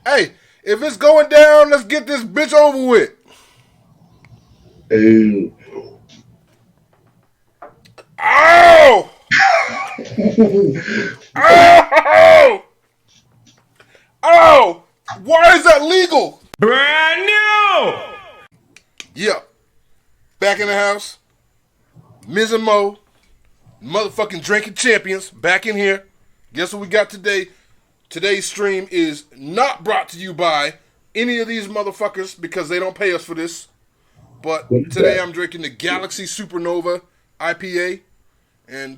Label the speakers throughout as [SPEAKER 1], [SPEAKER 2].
[SPEAKER 1] Hey, if it's going down, let's get this bitch over with.
[SPEAKER 2] Ew.
[SPEAKER 1] Ow! Ow! Oh! Why is that legal?
[SPEAKER 3] Brand new!
[SPEAKER 1] Yeah. Back in the house. Miz and Mo. Motherfucking drinking champions. Back in here. Guess what we got today? Today's stream is not brought to you by any of these motherfuckers because they don't pay us for this. But today I'm drinking the Galaxy Supernova IPA. And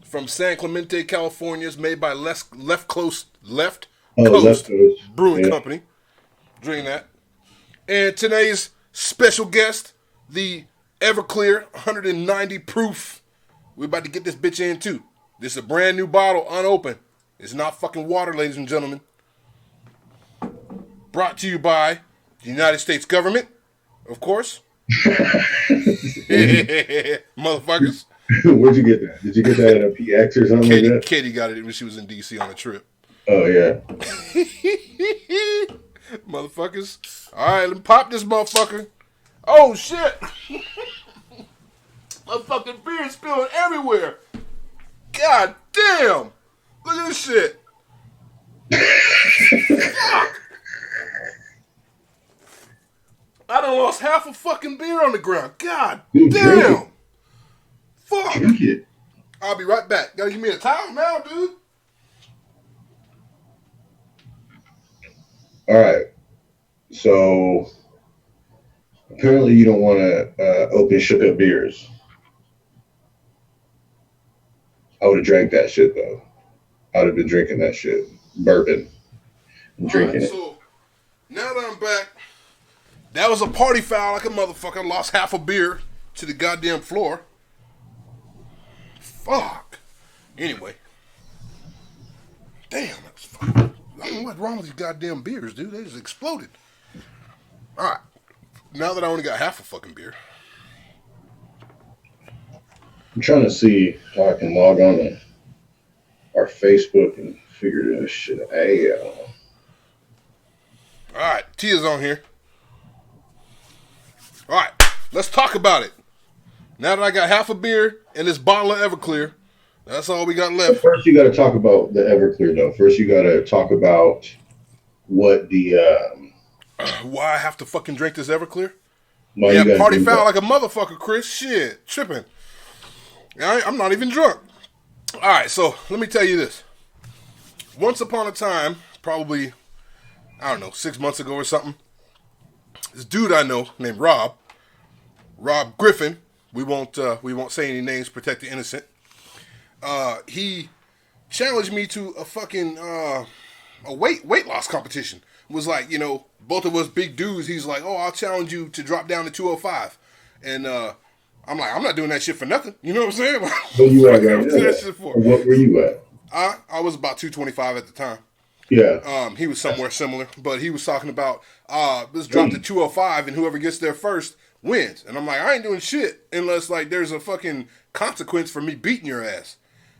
[SPEAKER 1] from San Clemente, California. It's made by Left Coast Brewing Company. Drinking that. And today's special guest, the Everclear 190 proof. We're about to get this bitch in too. This is a brand new bottle, unopened. It's not fucking water, ladies and gentlemen. Brought to you by the United States government, of course. Motherfuckers.
[SPEAKER 2] Where'd you get that? Did you get that at a PX or something like that?
[SPEAKER 1] Katie got it when she was in D.C. on a trip.
[SPEAKER 2] Oh, yeah.
[SPEAKER 1] Motherfuckers. All right, let me pop this motherfucker. Oh, shit. Motherfucking beer spilling everywhere. God damn. Look at this shit. Fuck. I done lost half a fucking beer on the ground. God damn. Fuck.
[SPEAKER 2] Drink it.
[SPEAKER 1] I'll be right back. Gotta give me a towel now, dude.
[SPEAKER 2] All right. So, apparently you don't want to open shook up beers. I would have drank that shit, though. I would have been drinking that shit. Bourbon. I'm drinking it.
[SPEAKER 1] So, now that I'm back, that was a party foul like a motherfucker. Lost half a beer to the goddamn floor. Fuck. Anyway. Damn, that was fucking... I don't know what's wrong with these goddamn beers, dude. They just exploded. Alright. Now that I only got half a fucking beer.
[SPEAKER 2] I'm trying to see how I can log on to our Facebook and figure this shit out.
[SPEAKER 1] Alright, Tia's on here. Alright, let's talk about it. Now that I got half a beer and this bottle of Everclear, that's all we got left.
[SPEAKER 2] First, you got to talk about the Everclear, though. First, you got to talk about what the...
[SPEAKER 1] why I have to fucking drink this Everclear?
[SPEAKER 2] Yeah,
[SPEAKER 1] party foul like a motherfucker, Chris. Shit, tripping. I'm not even drunk. All right, so let me tell you this. Once upon a time, probably, I don't know, 6 months ago or something, this dude I know named Rob Griffin, we won't say any names, protect the innocent. He challenged me to a fucking a weight loss competition. It was like, you know, both of us big dudes. He's like, oh, I'll challenge you to drop down to 205, and I'm like, I'm not doing that shit for nothing. You know what I'm saying?
[SPEAKER 2] What you at right now? What were you at?
[SPEAKER 1] I was about 225 at the time.
[SPEAKER 2] Yeah.
[SPEAKER 1] He was somewhere similar, but he was talking about let's drop to 205 and whoever gets there first wins. And I'm like, I ain't doing shit unless like there's a fucking consequence for me beating your ass.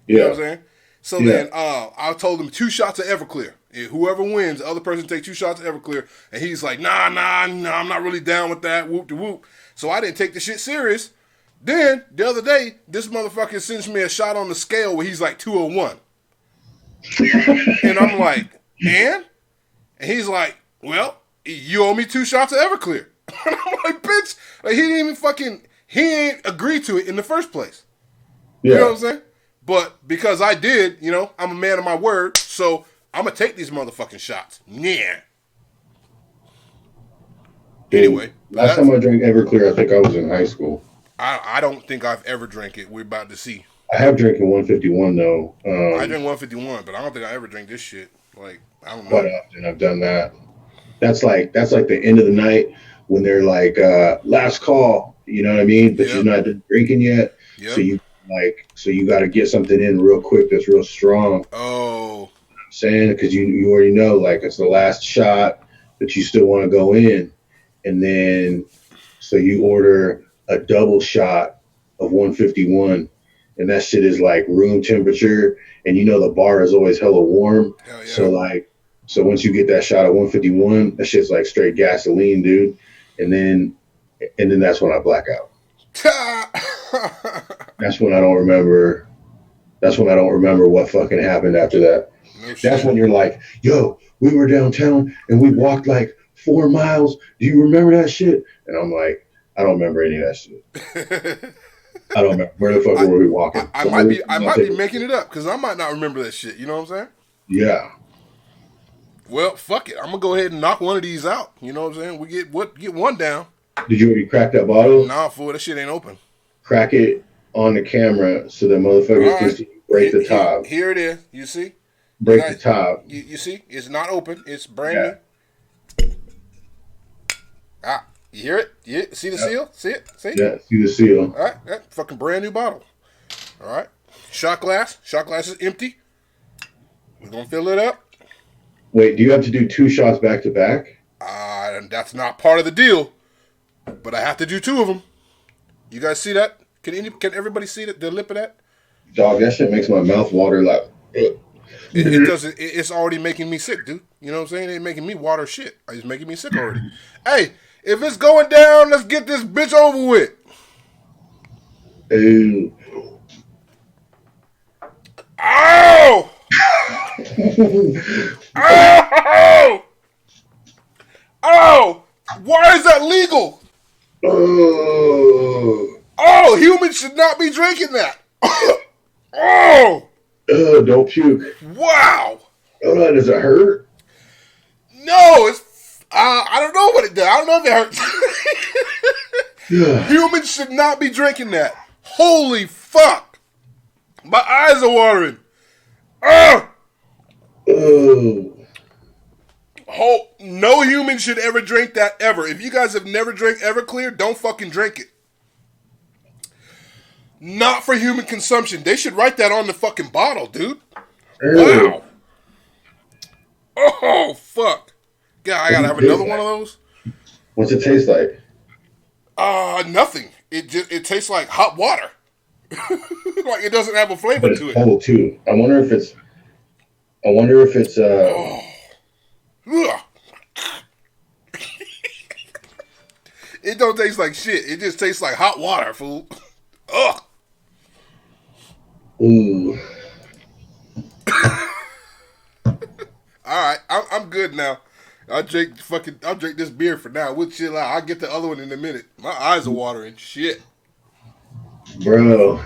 [SPEAKER 1] You know what I'm saying? So then I told him 2 shots of Everclear. And whoever wins, the other person take 2 shots of Everclear. And he's like, nah, I'm not really down with that. Whoop de whoop. So I didn't take the shit serious. Then the other day, this motherfucker sends me a shot on the scale where he's like 201. And I'm like, and he's like, well, you owe me 2 shots of Everclear. And I'm like, bitch, like, he ain't agreed to it in the first place. Yeah. You know what I'm saying? But because I did, you know, I'm a man of my word, so I'm going to take these motherfucking shots. Yeah. Anyway.
[SPEAKER 2] Last time I drank Everclear, I think I was in high school.
[SPEAKER 1] I don't think I've ever drank it. We're about to see.
[SPEAKER 2] I have drank 151, though.
[SPEAKER 1] I drink 151, but I don't think I ever drink this shit. Like, I don't know.
[SPEAKER 2] Quite often I've done that. That's like the end of the night when they're like, last call, you know what I mean? But you're not done drinking yet. Yep. So you got to get something in real quick that's real strong.
[SPEAKER 1] Oh.
[SPEAKER 2] You know what I'm saying? Because you already know, like, it's the last shot, but you still want to go in. And then, so you order a double shot of 151, and that shit is like room temperature, and you know the bar is always hella warm.
[SPEAKER 1] Yeah.
[SPEAKER 2] So like So once you get that shot at 151, that shit's like straight gasoline, dude. And then that's when I black out. That's when I don't remember. That's when I don't remember what fucking happened after that. No that's when you're like, yo, we were downtown and we walked like 4 miles. Do you remember that shit? And I'm like, I don't remember any of that shit. I don't remember. Where the fuck were we walking?
[SPEAKER 1] I might be making it up because I might not remember that shit. You know what I'm saying?
[SPEAKER 2] Yeah.
[SPEAKER 1] Well, fuck it. I'm gonna go ahead and knock one of these out. You know what I'm saying? We get one down.
[SPEAKER 2] Did you already crack that bottle?
[SPEAKER 1] Nah, fool, that shit ain't open.
[SPEAKER 2] Crack it on the camera so that motherfuckers can see. Break the top.
[SPEAKER 1] Here it is. You see?
[SPEAKER 2] Break the top.
[SPEAKER 1] You see? It's not open. It's brand new. You hear it? See the seal? See it? See?
[SPEAKER 2] Yeah, see the seal.
[SPEAKER 1] All right, that fucking brand new bottle. All right. Shot glass. Shot glass is empty. We're gonna fill it up.
[SPEAKER 2] Wait, do you have to do 2 shots back to back?
[SPEAKER 1] That's not part of the deal. But I have to do 2 of them. You guys see that? Can everybody see the lip of that?
[SPEAKER 2] Dog, that shit makes my mouth water like.
[SPEAKER 1] It doesn't. It's already making me sick, dude. You know what I'm saying? It ain't making me water shit. It's making me sick already. Hey, if it's going down, let's get this bitch over with.
[SPEAKER 2] Ew.
[SPEAKER 1] Ow! Ow! Oh! Why is that legal? Oh, humans should not be drinking that. Oh!
[SPEAKER 2] Don't puke.
[SPEAKER 1] Wow!
[SPEAKER 2] Oh, does it hurt?
[SPEAKER 1] No, it's. I don't know what it does. I don't know if it hurts. Humans should not be drinking that. Holy fuck! My eyes are watering. Oh! No human should ever drink that ever. If you guys have never drank Everclear, don't fucking drink it. Not for human consumption. They should write that on the fucking bottle, dude. Wow. Oh, fuck. Yeah, I gotta have another one of those.
[SPEAKER 2] What's it taste like?
[SPEAKER 1] Nothing. It tastes like hot water. Like it doesn't have a flavor to it.
[SPEAKER 2] Cold too. I wonder if it's.
[SPEAKER 1] It don't taste like shit. It just tastes like hot water, fool. Ugh.
[SPEAKER 2] Ooh.
[SPEAKER 1] All right, I'm good now. I'll drink this beer for now. We'll chill out. I'll get the other one in a minute. My eyes are watering. Shit.
[SPEAKER 2] Bro.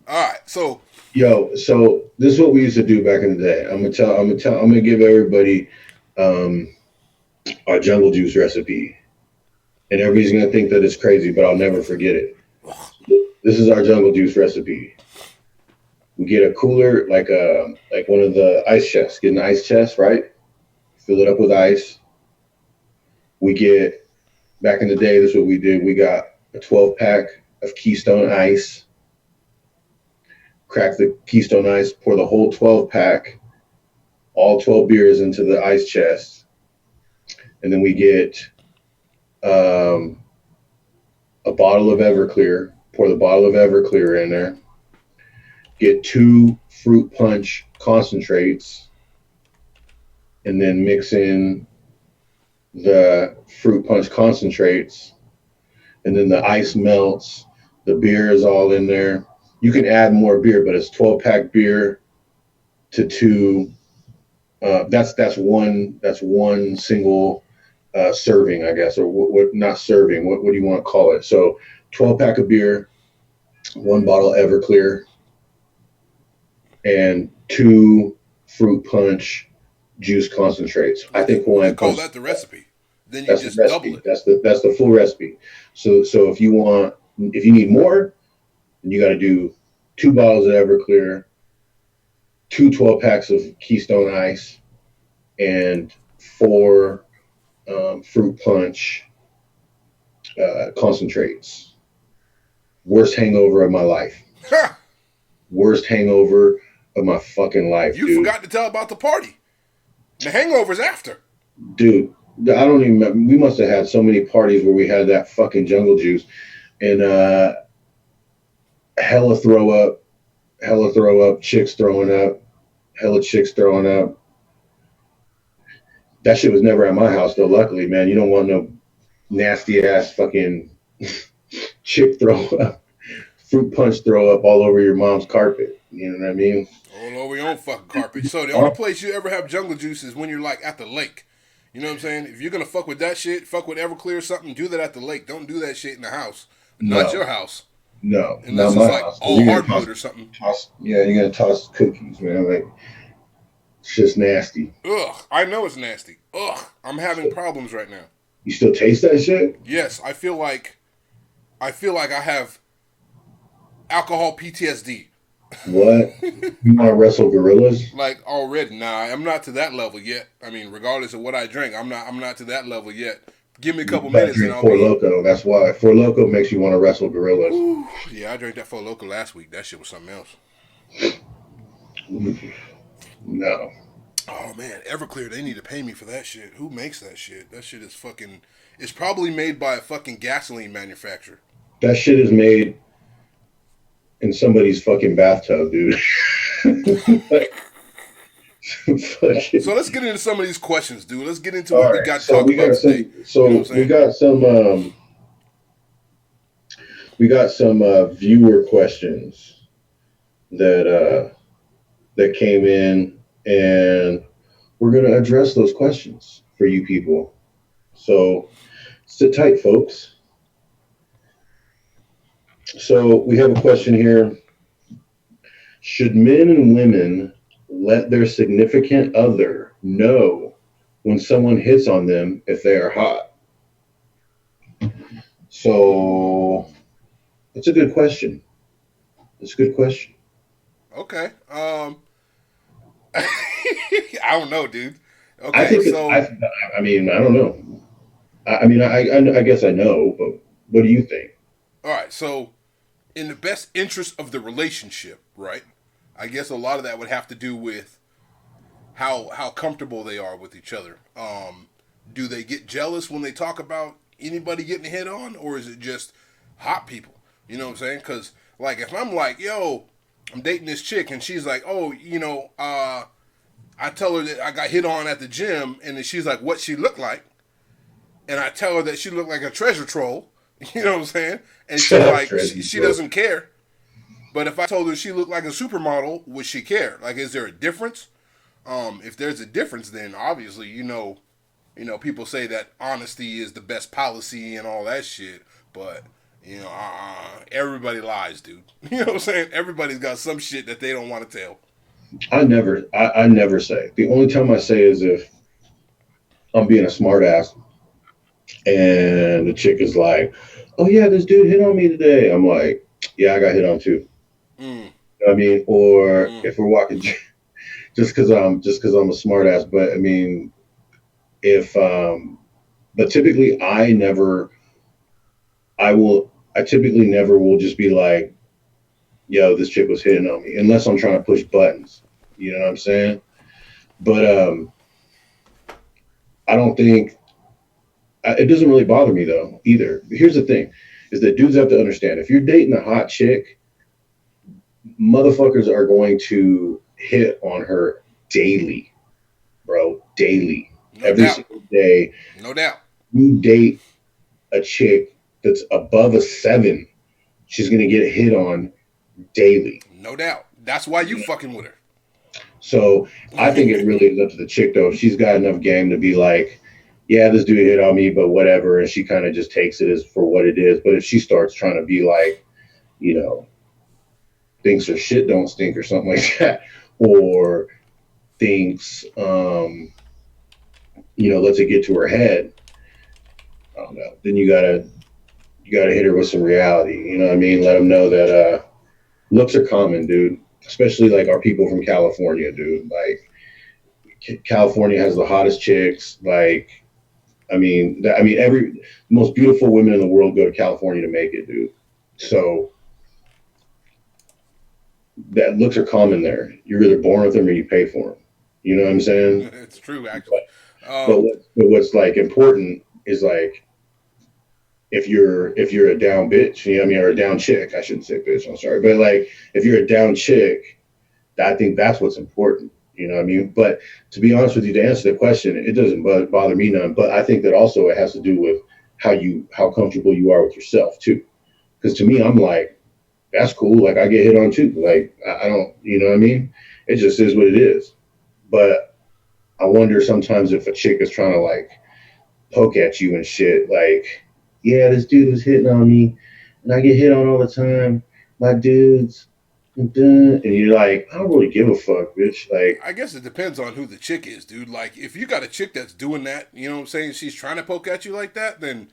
[SPEAKER 1] All right, so.
[SPEAKER 2] Yo, so this is what we used to do back in the day. I'm gonna give everybody our jungle juice recipe. And everybody's gonna think that it's crazy, but I'll never forget it. This is our jungle juice recipe. We get a cooler, like one of the ice chests. Get an ice chest, right? Fill it up with ice. We get, back in the day, this is what we did. We got a 12-pack of Keystone Ice. Crack the Keystone Ice, pour the whole 12-pack, all 12 beers into the ice chest. And then we get a bottle of Everclear. Pour the bottle of Everclear in there. Get 2 fruit punch concentrates. And then mix in the fruit punch concentrates. And then the ice melts. The beer is all in there. You can add more beer, but it's 12-pack beer to 2. That's one single serving, I guess, or what? Not serving. What do you want to call it? So 12-pack of beer, 1 bottle Everclear, and 2 fruit punch juice concentrates. I think
[SPEAKER 1] one. Call that the recipe. Then you just double it.
[SPEAKER 2] That's the full recipe. So if you need more, then you got to do 2 bottles of Everclear, 2 12-packs of Keystone Ice, and 4 fruit punch concentrates. Worst hangover of my life. Worst hangover of my fucking life.
[SPEAKER 1] You forgot to tell about the party. The hangover's after.
[SPEAKER 2] Dude, I don't even remember. We must have had so many parties where we had that fucking jungle juice. And hella throw up, chicks throwing up, hella chicks throwing up. That shit was never at my house though. Luckily, man, you don't want no nasty ass fucking chick throw up, fruit punch throw up all over your mom's carpet. You know what I mean?
[SPEAKER 1] All over your own fucking carpet. So the only place you ever have jungle juice is when you're like at the lake. You know what I'm saying? If you're gonna fuck with that shit, fuck with Everclear or something, do that at the lake. Don't do that shit in the house. Not your house.
[SPEAKER 2] No,
[SPEAKER 1] unless
[SPEAKER 2] not
[SPEAKER 1] it's
[SPEAKER 2] my
[SPEAKER 1] like
[SPEAKER 2] house.
[SPEAKER 1] all hardwood or something.
[SPEAKER 2] You're gonna toss cookies, man. Like it's just nasty.
[SPEAKER 1] Ugh, I know it's nasty. Ugh, I'm having problems right now.
[SPEAKER 2] You still taste that shit?
[SPEAKER 1] Yes, I feel like I have alcohol PTSD.
[SPEAKER 2] What? You want to wrestle gorillas?
[SPEAKER 1] Like already? Nah, I'm not to that level yet. I mean, regardless of what I drink, I'm not to that level yet. Give me a couple minutes and I'll
[SPEAKER 2] Four Loko. That's why Four Loko makes you want to wrestle gorillas.
[SPEAKER 1] Ooh, yeah, I drank that Four Loko last week. That shit was something else.
[SPEAKER 2] No.
[SPEAKER 1] Oh man, Everclear, they need to pay me for that shit. Who makes that shit? That shit is fucking. It's probably made by a fucking gasoline manufacturer.
[SPEAKER 2] That shit is made in somebody's fucking bathtub, dude.
[SPEAKER 1] So let's get into some of these questions, dude. Let's get into what we got to talk about today.
[SPEAKER 2] We got some viewer questions that came in, and we're going to address those questions for you people. So sit tight, folks. So we have a question here. Should men and women let their significant other know when someone hits on them if they are hot? So it's a good question. It's a good question.
[SPEAKER 1] Okay. I don't know, dude. Okay,
[SPEAKER 2] I mean, I don't know. I guess I know, but what do you think?
[SPEAKER 1] All right, so in the best interest of the relationship, right? I guess a lot of that would have to do with how comfortable they are with each other. Do they get jealous when they talk about anybody getting hit on, or is it just hot people? You know what I'm saying? Because like if I'm like, yo, I'm dating this chick, and she's like, oh, I tell her that I got hit on at the gym, and then she's like, what she looked like, and I tell her that she looked like a treasure troll. You know what I'm saying? And she's like, she doesn't care. But if I told her she looked like a supermodel, would she care? Like, is there a difference? If there's a difference, then obviously, people say that honesty is the best policy and all that shit. But, everybody lies, dude. You know what I'm saying? Everybody's got some shit that they don't want to tell.
[SPEAKER 2] I never say. The only time I say is if I'm being a smart ass and the chick is like, oh yeah, this dude hit on me today. I'm like, yeah, I got hit on too. You know what I mean? Or if we're walking, just because I'm a smart ass. But I mean, but typically I typically never will just be like, yo, this chick was hitting on me, unless I'm trying to push buttons. You know what I'm saying? But I don't think it doesn't really bother me though either. Here's the thing: is that dudes have to understand if you're dating a hot chick, motherfuckers are going to hit on her daily, bro, daily, every single day.
[SPEAKER 1] No doubt.
[SPEAKER 2] You date a chick that's above a 7, she's gonna get hit on daily.
[SPEAKER 1] No doubt. That's why you fucking with her.
[SPEAKER 2] So I think it really is up to the chick though. If she's got enough game to be like, yeah, this dude hit on me, but whatever, and she kind of just takes it as for what it is. But if she starts trying to be like, thinks her shit don't stink or something like that, or thinks, lets it get to her head, I don't know. Then you gotta hit her with some reality. You know what I mean? Let them know that looks are common, dude. Especially like our people from California, dude. Like California has the hottest chicks. Like, every most beautiful women in the world go to California to make it, dude. So that looks are common there. You're either born with them or you pay for them. You know what I'm saying?
[SPEAKER 1] It's true, actually.
[SPEAKER 2] But what's like important is like if you're a down bitch, or a down chick. I shouldn't say bitch. I'm sorry, but like if you're a down chick, I think that's what's important. You know what I mean? But to be honest with you, to answer the question, it doesn't bother me none. But I think that also it has to do with how comfortable you are with yourself too. Because to me, I'm like, that's cool. Like I get hit on too. Like I don't, you know what I mean? It just is what it is. But I wonder sometimes if a chick is trying to like poke at you and shit. Like, yeah, this dude was hitting on me, and I get hit on all the time. My dudes, and you're like, I don't really give a fuck, bitch. Like,
[SPEAKER 1] I guess it depends on who the chick is, dude. Like, if you got a chick that's doing that, you know what I'm saying? She's trying to poke at you like that, then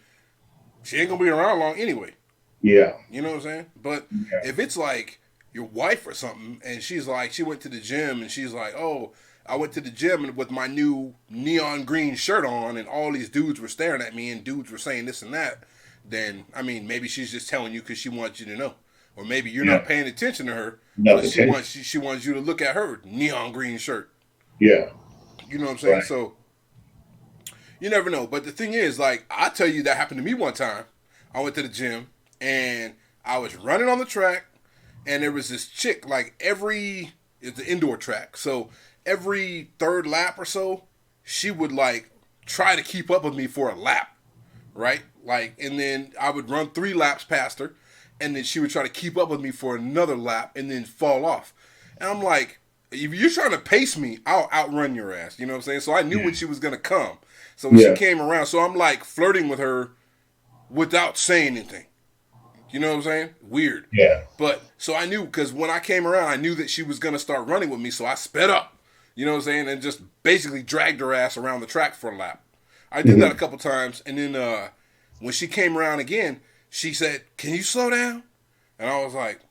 [SPEAKER 1] she ain't gonna be around long anyway.
[SPEAKER 2] yeah,
[SPEAKER 1] You know what I'm saying? But
[SPEAKER 2] yeah,
[SPEAKER 1] if it's like your wife or something, and she's like, she went to the gym, and she's like, oh, I went to the gym with my new neon green shirt on, and all these dudes were staring at me, and dudes were saying this and that, then, I mean, maybe she's just telling you because she wants you to know. Or maybe you're
[SPEAKER 2] yeah,
[SPEAKER 1] not paying attention to her,
[SPEAKER 2] no
[SPEAKER 1] but
[SPEAKER 2] attention.
[SPEAKER 1] she wants you to look at her neon green shirt.
[SPEAKER 2] Yeah,
[SPEAKER 1] You know what I'm saying?
[SPEAKER 2] right.
[SPEAKER 1] So you never know. But the thing is, like, I tell you that happened to me one time. I went to the gym and I was running on the track, and there was this chick, like it's an indoor track. So every third lap or so, she would like try to keep up with me for a lap, right? Like, and then I would run 3 laps past her, and then she would try to keep up with me for another lap and then fall off. And I'm like, if you're trying to pace me, I'll outrun your ass. You know what I'm saying? So I knew
[SPEAKER 2] Yeah,
[SPEAKER 1] when she was gonna come. So when she
[SPEAKER 2] yeah,
[SPEAKER 1] came around, so I'm like flirting with her without saying anything. You know what I'm saying? Weird.
[SPEAKER 2] yeah,
[SPEAKER 1] But so I knew because when I came around, I knew that she was gonna start running with me. So I sped up. You know what I'm saying? And just basically dragged her ass around the track for a lap. I did that a
[SPEAKER 2] hmm,
[SPEAKER 1] couple times, and then when she came around again, she said, "Can you slow down?" And I was like,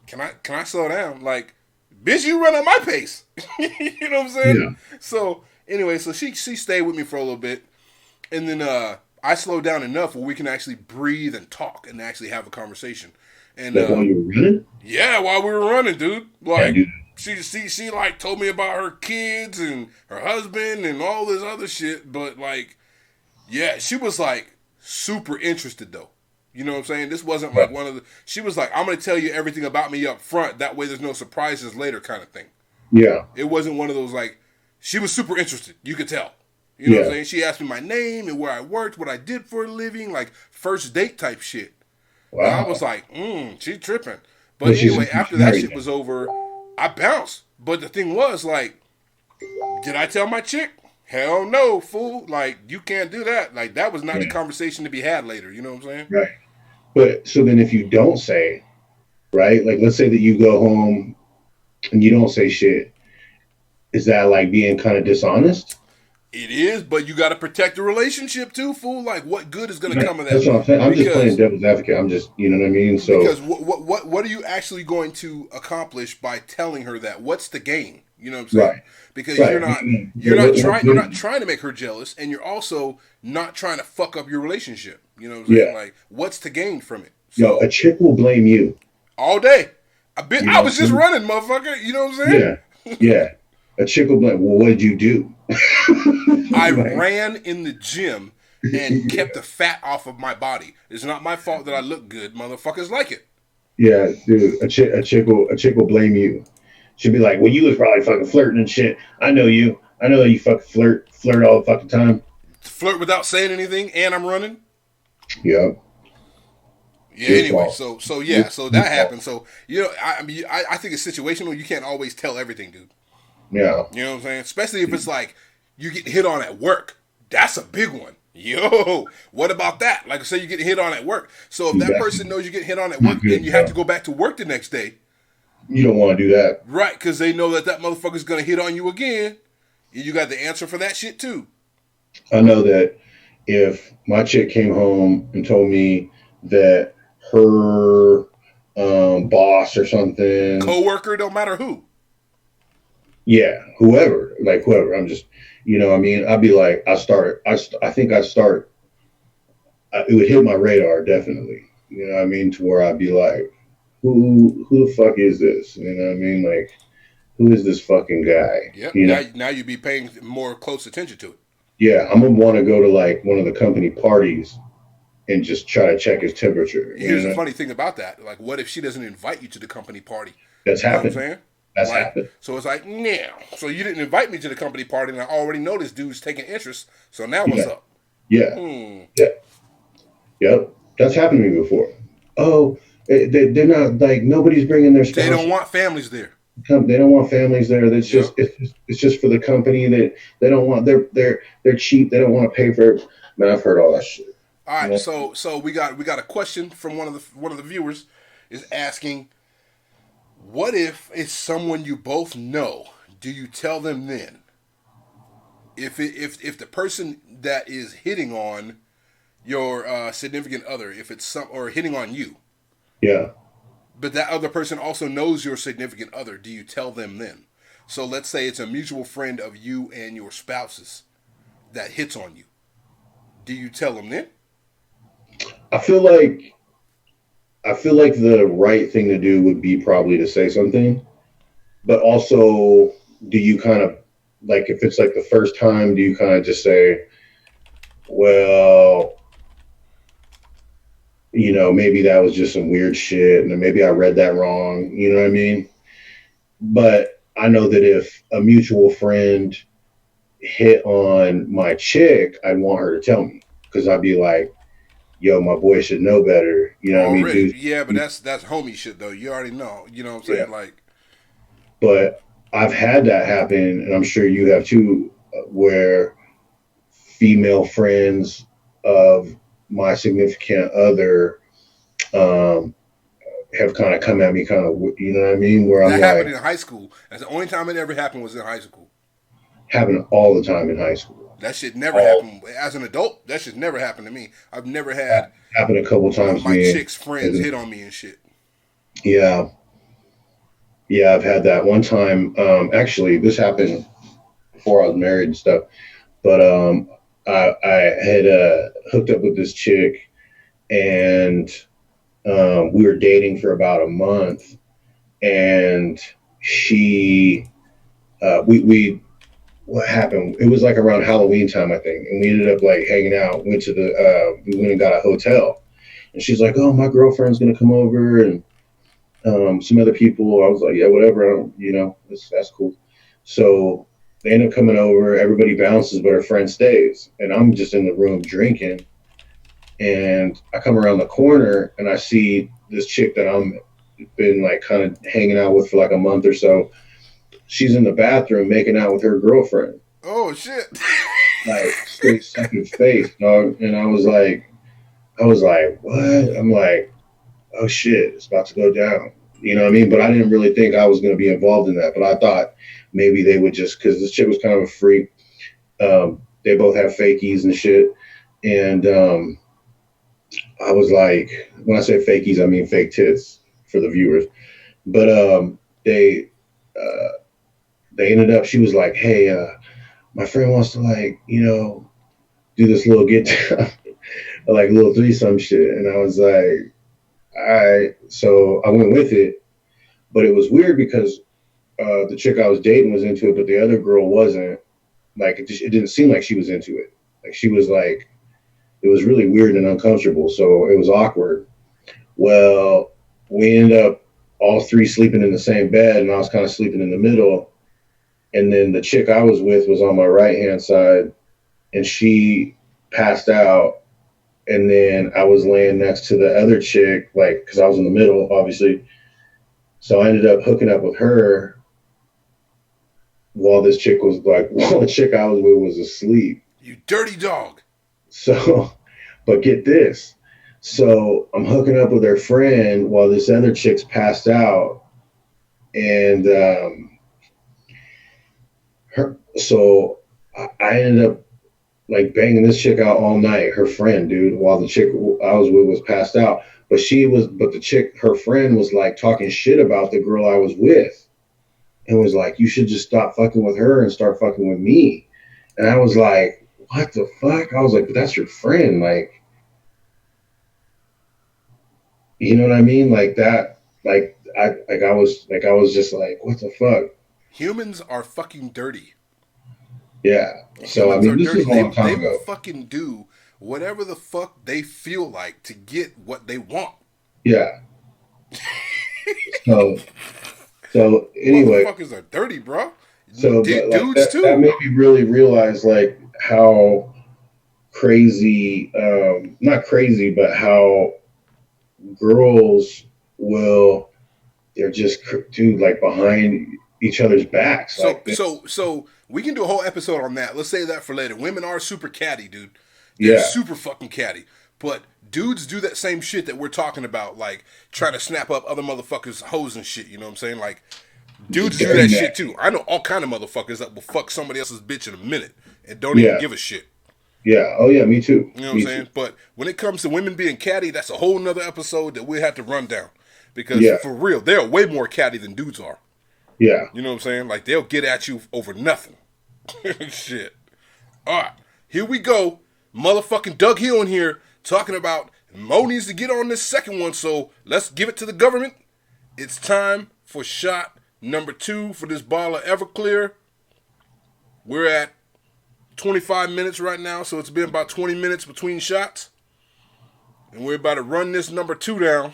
[SPEAKER 1] "Can I slow down?" Like, bitch, you run at my pace. You know what I'm saying?
[SPEAKER 2] yeah.
[SPEAKER 1] So anyway, so she stayed with me for a little bit, and then I slowed down enough where we can actually breathe and talk and actually have a conversation. And
[SPEAKER 2] Like while you're running,
[SPEAKER 1] yeah, while we were running, dude,
[SPEAKER 2] can't
[SPEAKER 1] like
[SPEAKER 2] do
[SPEAKER 1] she like told me about her kids and her husband and all this other shit. But like, yeah, she was like super interested though. You know what I'm saying? This wasn't
[SPEAKER 2] that.
[SPEAKER 1] like one of the. She was like, "I'm gonna tell you everything about me up front. That way, there's no surprises later," kind of thing.
[SPEAKER 2] Yeah,
[SPEAKER 1] It wasn't one of those like. She was super interested. You could tell. You know what I'm
[SPEAKER 2] yeah.
[SPEAKER 1] saying? She asked me my name and where I worked, what I did for a living, like first date type shit. And I was
[SPEAKER 2] Wow.
[SPEAKER 1] like, she tripping. But
[SPEAKER 2] But she's
[SPEAKER 1] anyway, after that
[SPEAKER 2] married
[SPEAKER 1] shit
[SPEAKER 2] now.
[SPEAKER 1] was over, I bounced. But the thing was, like, did I tell my chick? Hell no, fool. Like, you can't do that. Like, that was not the
[SPEAKER 2] Yeah,
[SPEAKER 1] conversation to be had later. You know what I'm saying?
[SPEAKER 2] right. But so then if you don't say, right, like let's say that you go home and you don't say shit, is that like being kind of dishonest?
[SPEAKER 1] It is, but you got to protect the relationship too, fool. Like, what good is going to
[SPEAKER 2] Right.
[SPEAKER 1] come of
[SPEAKER 2] That's
[SPEAKER 1] that?
[SPEAKER 2] what I'm saying. I'm just playing
[SPEAKER 1] Because
[SPEAKER 2] devil's advocate. I'm just, you know what I mean? So,
[SPEAKER 1] because what are you actually going to accomplish by telling her that? What's the gain? You know what I'm saying?
[SPEAKER 2] right,
[SPEAKER 1] Because
[SPEAKER 2] right.
[SPEAKER 1] you're not trying you're
[SPEAKER 2] What,
[SPEAKER 1] not trying to make her jealous, and you're also not trying to fuck up your relationship. You know what I'm saying?
[SPEAKER 2] yeah.
[SPEAKER 1] Like, what's the gain from it?
[SPEAKER 2] Yo, a
[SPEAKER 1] So
[SPEAKER 2] chick will blame you.
[SPEAKER 1] all day,
[SPEAKER 2] You
[SPEAKER 1] I
[SPEAKER 2] know
[SPEAKER 1] was
[SPEAKER 2] what I
[SPEAKER 1] just
[SPEAKER 2] mean?
[SPEAKER 1] running, motherfucker. You know what I'm saying?
[SPEAKER 2] Yeah, yeah. A chick will blame, well, what did you do?
[SPEAKER 1] I
[SPEAKER 2] Like,
[SPEAKER 1] ran in the gym and kept the fat off of my body. It's not my fault that I look good. Motherfuckers like it.
[SPEAKER 2] yeah, dude, a chick will blame you. She'll be like, well, you was probably fucking flirting and shit. I know you. I know you fucking flirt all the fucking time.
[SPEAKER 1] Flirt without saying anything, and I'm running.
[SPEAKER 2] Yeah,
[SPEAKER 1] Yeah.
[SPEAKER 2] your
[SPEAKER 1] Anyway,
[SPEAKER 2] fault.
[SPEAKER 1] so
[SPEAKER 2] Your,
[SPEAKER 1] yeah, so
[SPEAKER 2] your
[SPEAKER 1] that
[SPEAKER 2] fault.
[SPEAKER 1] happened. So I mean, I think it's situational. You can't always tell everything, dude.
[SPEAKER 2] Yeah,
[SPEAKER 1] You know what I'm saying? Especially if it's like you get hit on at work. That's a big one. Yo, what about that? Like, say you get hit on at work. So if that
[SPEAKER 2] that's
[SPEAKER 1] person knows you get hit on at
[SPEAKER 2] not
[SPEAKER 1] work and
[SPEAKER 2] good.
[SPEAKER 1] you have to
[SPEAKER 2] Yeah,
[SPEAKER 1] go back to work the next day,
[SPEAKER 2] you don't want to do that.
[SPEAKER 1] right? Because they know that that motherfucker's gonna hit on you again. And you got the answer for that shit too.
[SPEAKER 2] I know that if my chick came home and told me that her boss or something,
[SPEAKER 1] Coworker, don't matter who.
[SPEAKER 2] yeah, whoever, like whoever, I'm just, you know, what I mean, I'd be like, I think I start, it would hit my radar definitely. You know what I mean? To where I'd be like, who the fuck is this? You know what I mean? Like, who is this fucking guy?
[SPEAKER 1] Yep.
[SPEAKER 2] You know?
[SPEAKER 1] Now you be paying more close attention to it.
[SPEAKER 2] Yeah, I'm gonna want to go to like one of the company parties and just try to check his temperature.
[SPEAKER 1] Here's
[SPEAKER 2] You
[SPEAKER 1] the
[SPEAKER 2] know,
[SPEAKER 1] funny thing about that. Like, what if she doesn't invite you to the company party?
[SPEAKER 2] that's
[SPEAKER 1] You know what I'm
[SPEAKER 2] happened.
[SPEAKER 1] saying?
[SPEAKER 2] That's
[SPEAKER 1] Like,
[SPEAKER 2] happened.
[SPEAKER 1] so it's like, now. So you didn't invite me to the company party, and I already know this dude's taking interest. So now what's
[SPEAKER 2] Yeah.
[SPEAKER 1] up?
[SPEAKER 2] Yeah. Yeah. Yep. That's happened to me before. Oh, they're not like nobody's bringing their
[SPEAKER 1] They
[SPEAKER 2] spouse.
[SPEAKER 1] don't want families there.
[SPEAKER 2] They don't want families there. That's
[SPEAKER 1] Yep.
[SPEAKER 2] just it's just for the company that they don't want. They're cheap. They don't want to pay for it. Man, I've heard all that shit.
[SPEAKER 1] All right,
[SPEAKER 2] Yeah.
[SPEAKER 1] so we got a question from one of the viewers is asking, what if it's someone you both know? Do you tell them then? If the person that is hitting on your significant other, if it's some or hitting on you,
[SPEAKER 2] Yeah.
[SPEAKER 1] but that other person also knows your significant other, do you tell them then? So let's say it's a mutual friend of you and your spouse's that hits on you. Do you tell them then?
[SPEAKER 2] I feel like the right thing to do would be probably to say something, but also, do you kind of like if it's like the first time, do you kind of just say, well, maybe that was just some weird shit, and maybe I read that wrong. You know what I mean? But I know that if a mutual friend hit on my chick, I'd want her to tell me because I'd be like, yo, my boy should know better. You know what I mean?
[SPEAKER 1] Already,
[SPEAKER 2] Dude,
[SPEAKER 1] yeah, but that's homie shit though. You already know. You know what I'm
[SPEAKER 2] yeah.
[SPEAKER 1] saying? Like,
[SPEAKER 2] But I've had that happen, and I'm sure you have too, where female friends of my significant other have kind of come at me, kind of, you know what I mean? Where I'm
[SPEAKER 1] that happened
[SPEAKER 2] like,
[SPEAKER 1] in high school. That's the only time it ever happened was in high school.
[SPEAKER 2] happened all the time in high school.
[SPEAKER 1] That shit never
[SPEAKER 2] All
[SPEAKER 1] happened as an adult. That shit never happened to me. I've never had
[SPEAKER 2] happened a couple times to
[SPEAKER 1] my
[SPEAKER 2] me.
[SPEAKER 1] chick's friends hit on me and shit.
[SPEAKER 2] Yeah. Yeah, I've had that one time. Actually, this happened before I was married and stuff. But I had hooked up with this chick, and we were dating for about a month, and she, we what happened? It was like around Halloween time, I think, and we ended up like hanging out. We went and got a hotel, and she's like, "Oh, my girlfriend's gonna come over, and some other people." I was like, "Yeah, whatever, that's cool." So they end up coming over. Everybody bounces, but her friend stays, and I'm just in the room drinking. And I come around the corner, and I see this chick that I'm been like kind of hanging out with for like a month or so. She's in the bathroom making out with her girlfriend.
[SPEAKER 1] Oh shit!
[SPEAKER 2] Like straight second face, dog. And I was like, what? I'm like, oh shit, it's about to go down. You know what I mean? But I didn't really think I was going to be involved in that. But I thought maybe they would just, because this chick was kind of a freak. They both have fakies and shit. And I was like, when I say fakies, I mean fake tits for the viewers. But they ended up, she was like, hey, my friend wants to do this little get down, like little threesome shit. And I was like, all right. So I went with it, but it was weird because the chick I was dating was into it, but the other girl wasn't. Like, it didn't seem like she was into it. Like, she was like, it was really weird and uncomfortable. So it was awkward. Well, we ended up all three sleeping in the same bed, and I was kind of sleeping in the middle. And then the chick I was with was on my right-hand side, and she passed out. And then I was laying next to the other chick, like, because I was in the middle, obviously. So I ended up hooking up with her while the chick I was with was asleep.
[SPEAKER 1] You dirty dog.
[SPEAKER 2] So, but get this. So I'm hooking up with her friend while this other chick's passed out. And so I ended up like banging this chick out all night, her friend, dude, while the chick I was with was passed out. But the chick, her friend was like talking shit about the girl I was with and was like, you should just stop fucking with her and start fucking with me. And I was like, what the fuck? I was like, but that's your friend. Like, you know what I mean? Like that, I was just like, what the fuck?
[SPEAKER 1] Humans are fucking dirty.
[SPEAKER 2] Yeah. So,
[SPEAKER 1] Humans
[SPEAKER 2] I mean, this is a long time ago.
[SPEAKER 1] They will fucking do whatever the fuck they feel like to get what they want.
[SPEAKER 2] Yeah. So So anyway,
[SPEAKER 1] motherfuckers are dirty, bro.
[SPEAKER 2] So
[SPEAKER 1] Dudes too.
[SPEAKER 2] That made me really realize like how crazy, not crazy, but how girls will, they're just dude like behind each other's backs.
[SPEAKER 1] So we can do a whole episode on that. Let's say that for later. Women are super catty, dude. They're super fucking catty. But dudes do that same shit that we're talking about, like trying to snap up other motherfuckers' hoes and shit. You know what I'm saying? Like dudes do that shit too. I know all kind of motherfuckers that will fuck somebody else's bitch in a minute and don't even give a shit.
[SPEAKER 2] Yeah. Oh yeah, me too.
[SPEAKER 1] You know what I'm saying? But when it comes to women being catty, that's a whole nother episode that we have to run down. Because for real, they're way more catty than dudes are.
[SPEAKER 2] Yeah.
[SPEAKER 1] You know what I'm saying? Like they'll get at you over nothing. Shit. All right. Here we go. Motherfucking Doug Hill in here talking about Mo needs to get on this second one, so let's give it to the government. It's time for shot number 2 for this bottle of Everclear. We're at 25 minutes right now, so it's been about 20 minutes between shots. And we're about to run this number 2 down.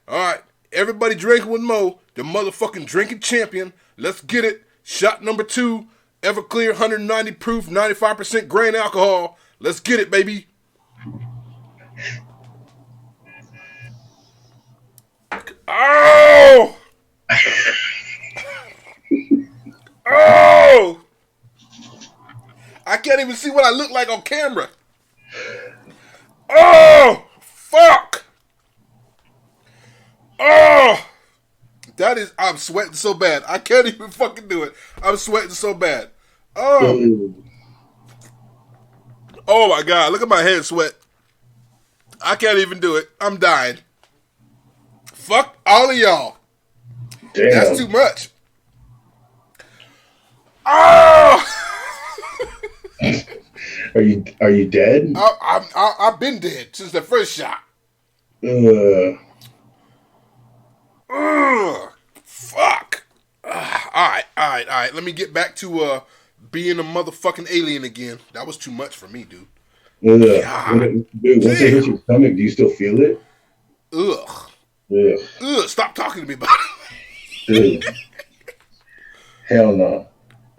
[SPEAKER 1] All right, everybody drinking with Mo, the motherfucking drinking champion. Let's get it. Shot number 2, Everclear, 190 proof, 95% grain alcohol. Let's get it, baby. Oh! Oh! I can't even see what I look like on camera. Oh! Fuck! Oh! That is, I'm sweating so bad. I can't even fucking do it. I'm sweating so bad. Oh! Oh my God, look at my head sweat. I can't even do it. I'm dying. Fuck all of y'all.
[SPEAKER 2] Damn.
[SPEAKER 1] That's too much. Oh!
[SPEAKER 2] Are you dead?
[SPEAKER 1] I've been dead since the first shot. Fuck. All right. Let me get back to being a motherfucking alien again. That was too much for me, dude.
[SPEAKER 2] Dude, once it hits your stomach, do you still feel it?
[SPEAKER 1] Ugh. Stop talking to me about
[SPEAKER 2] it. Hell no.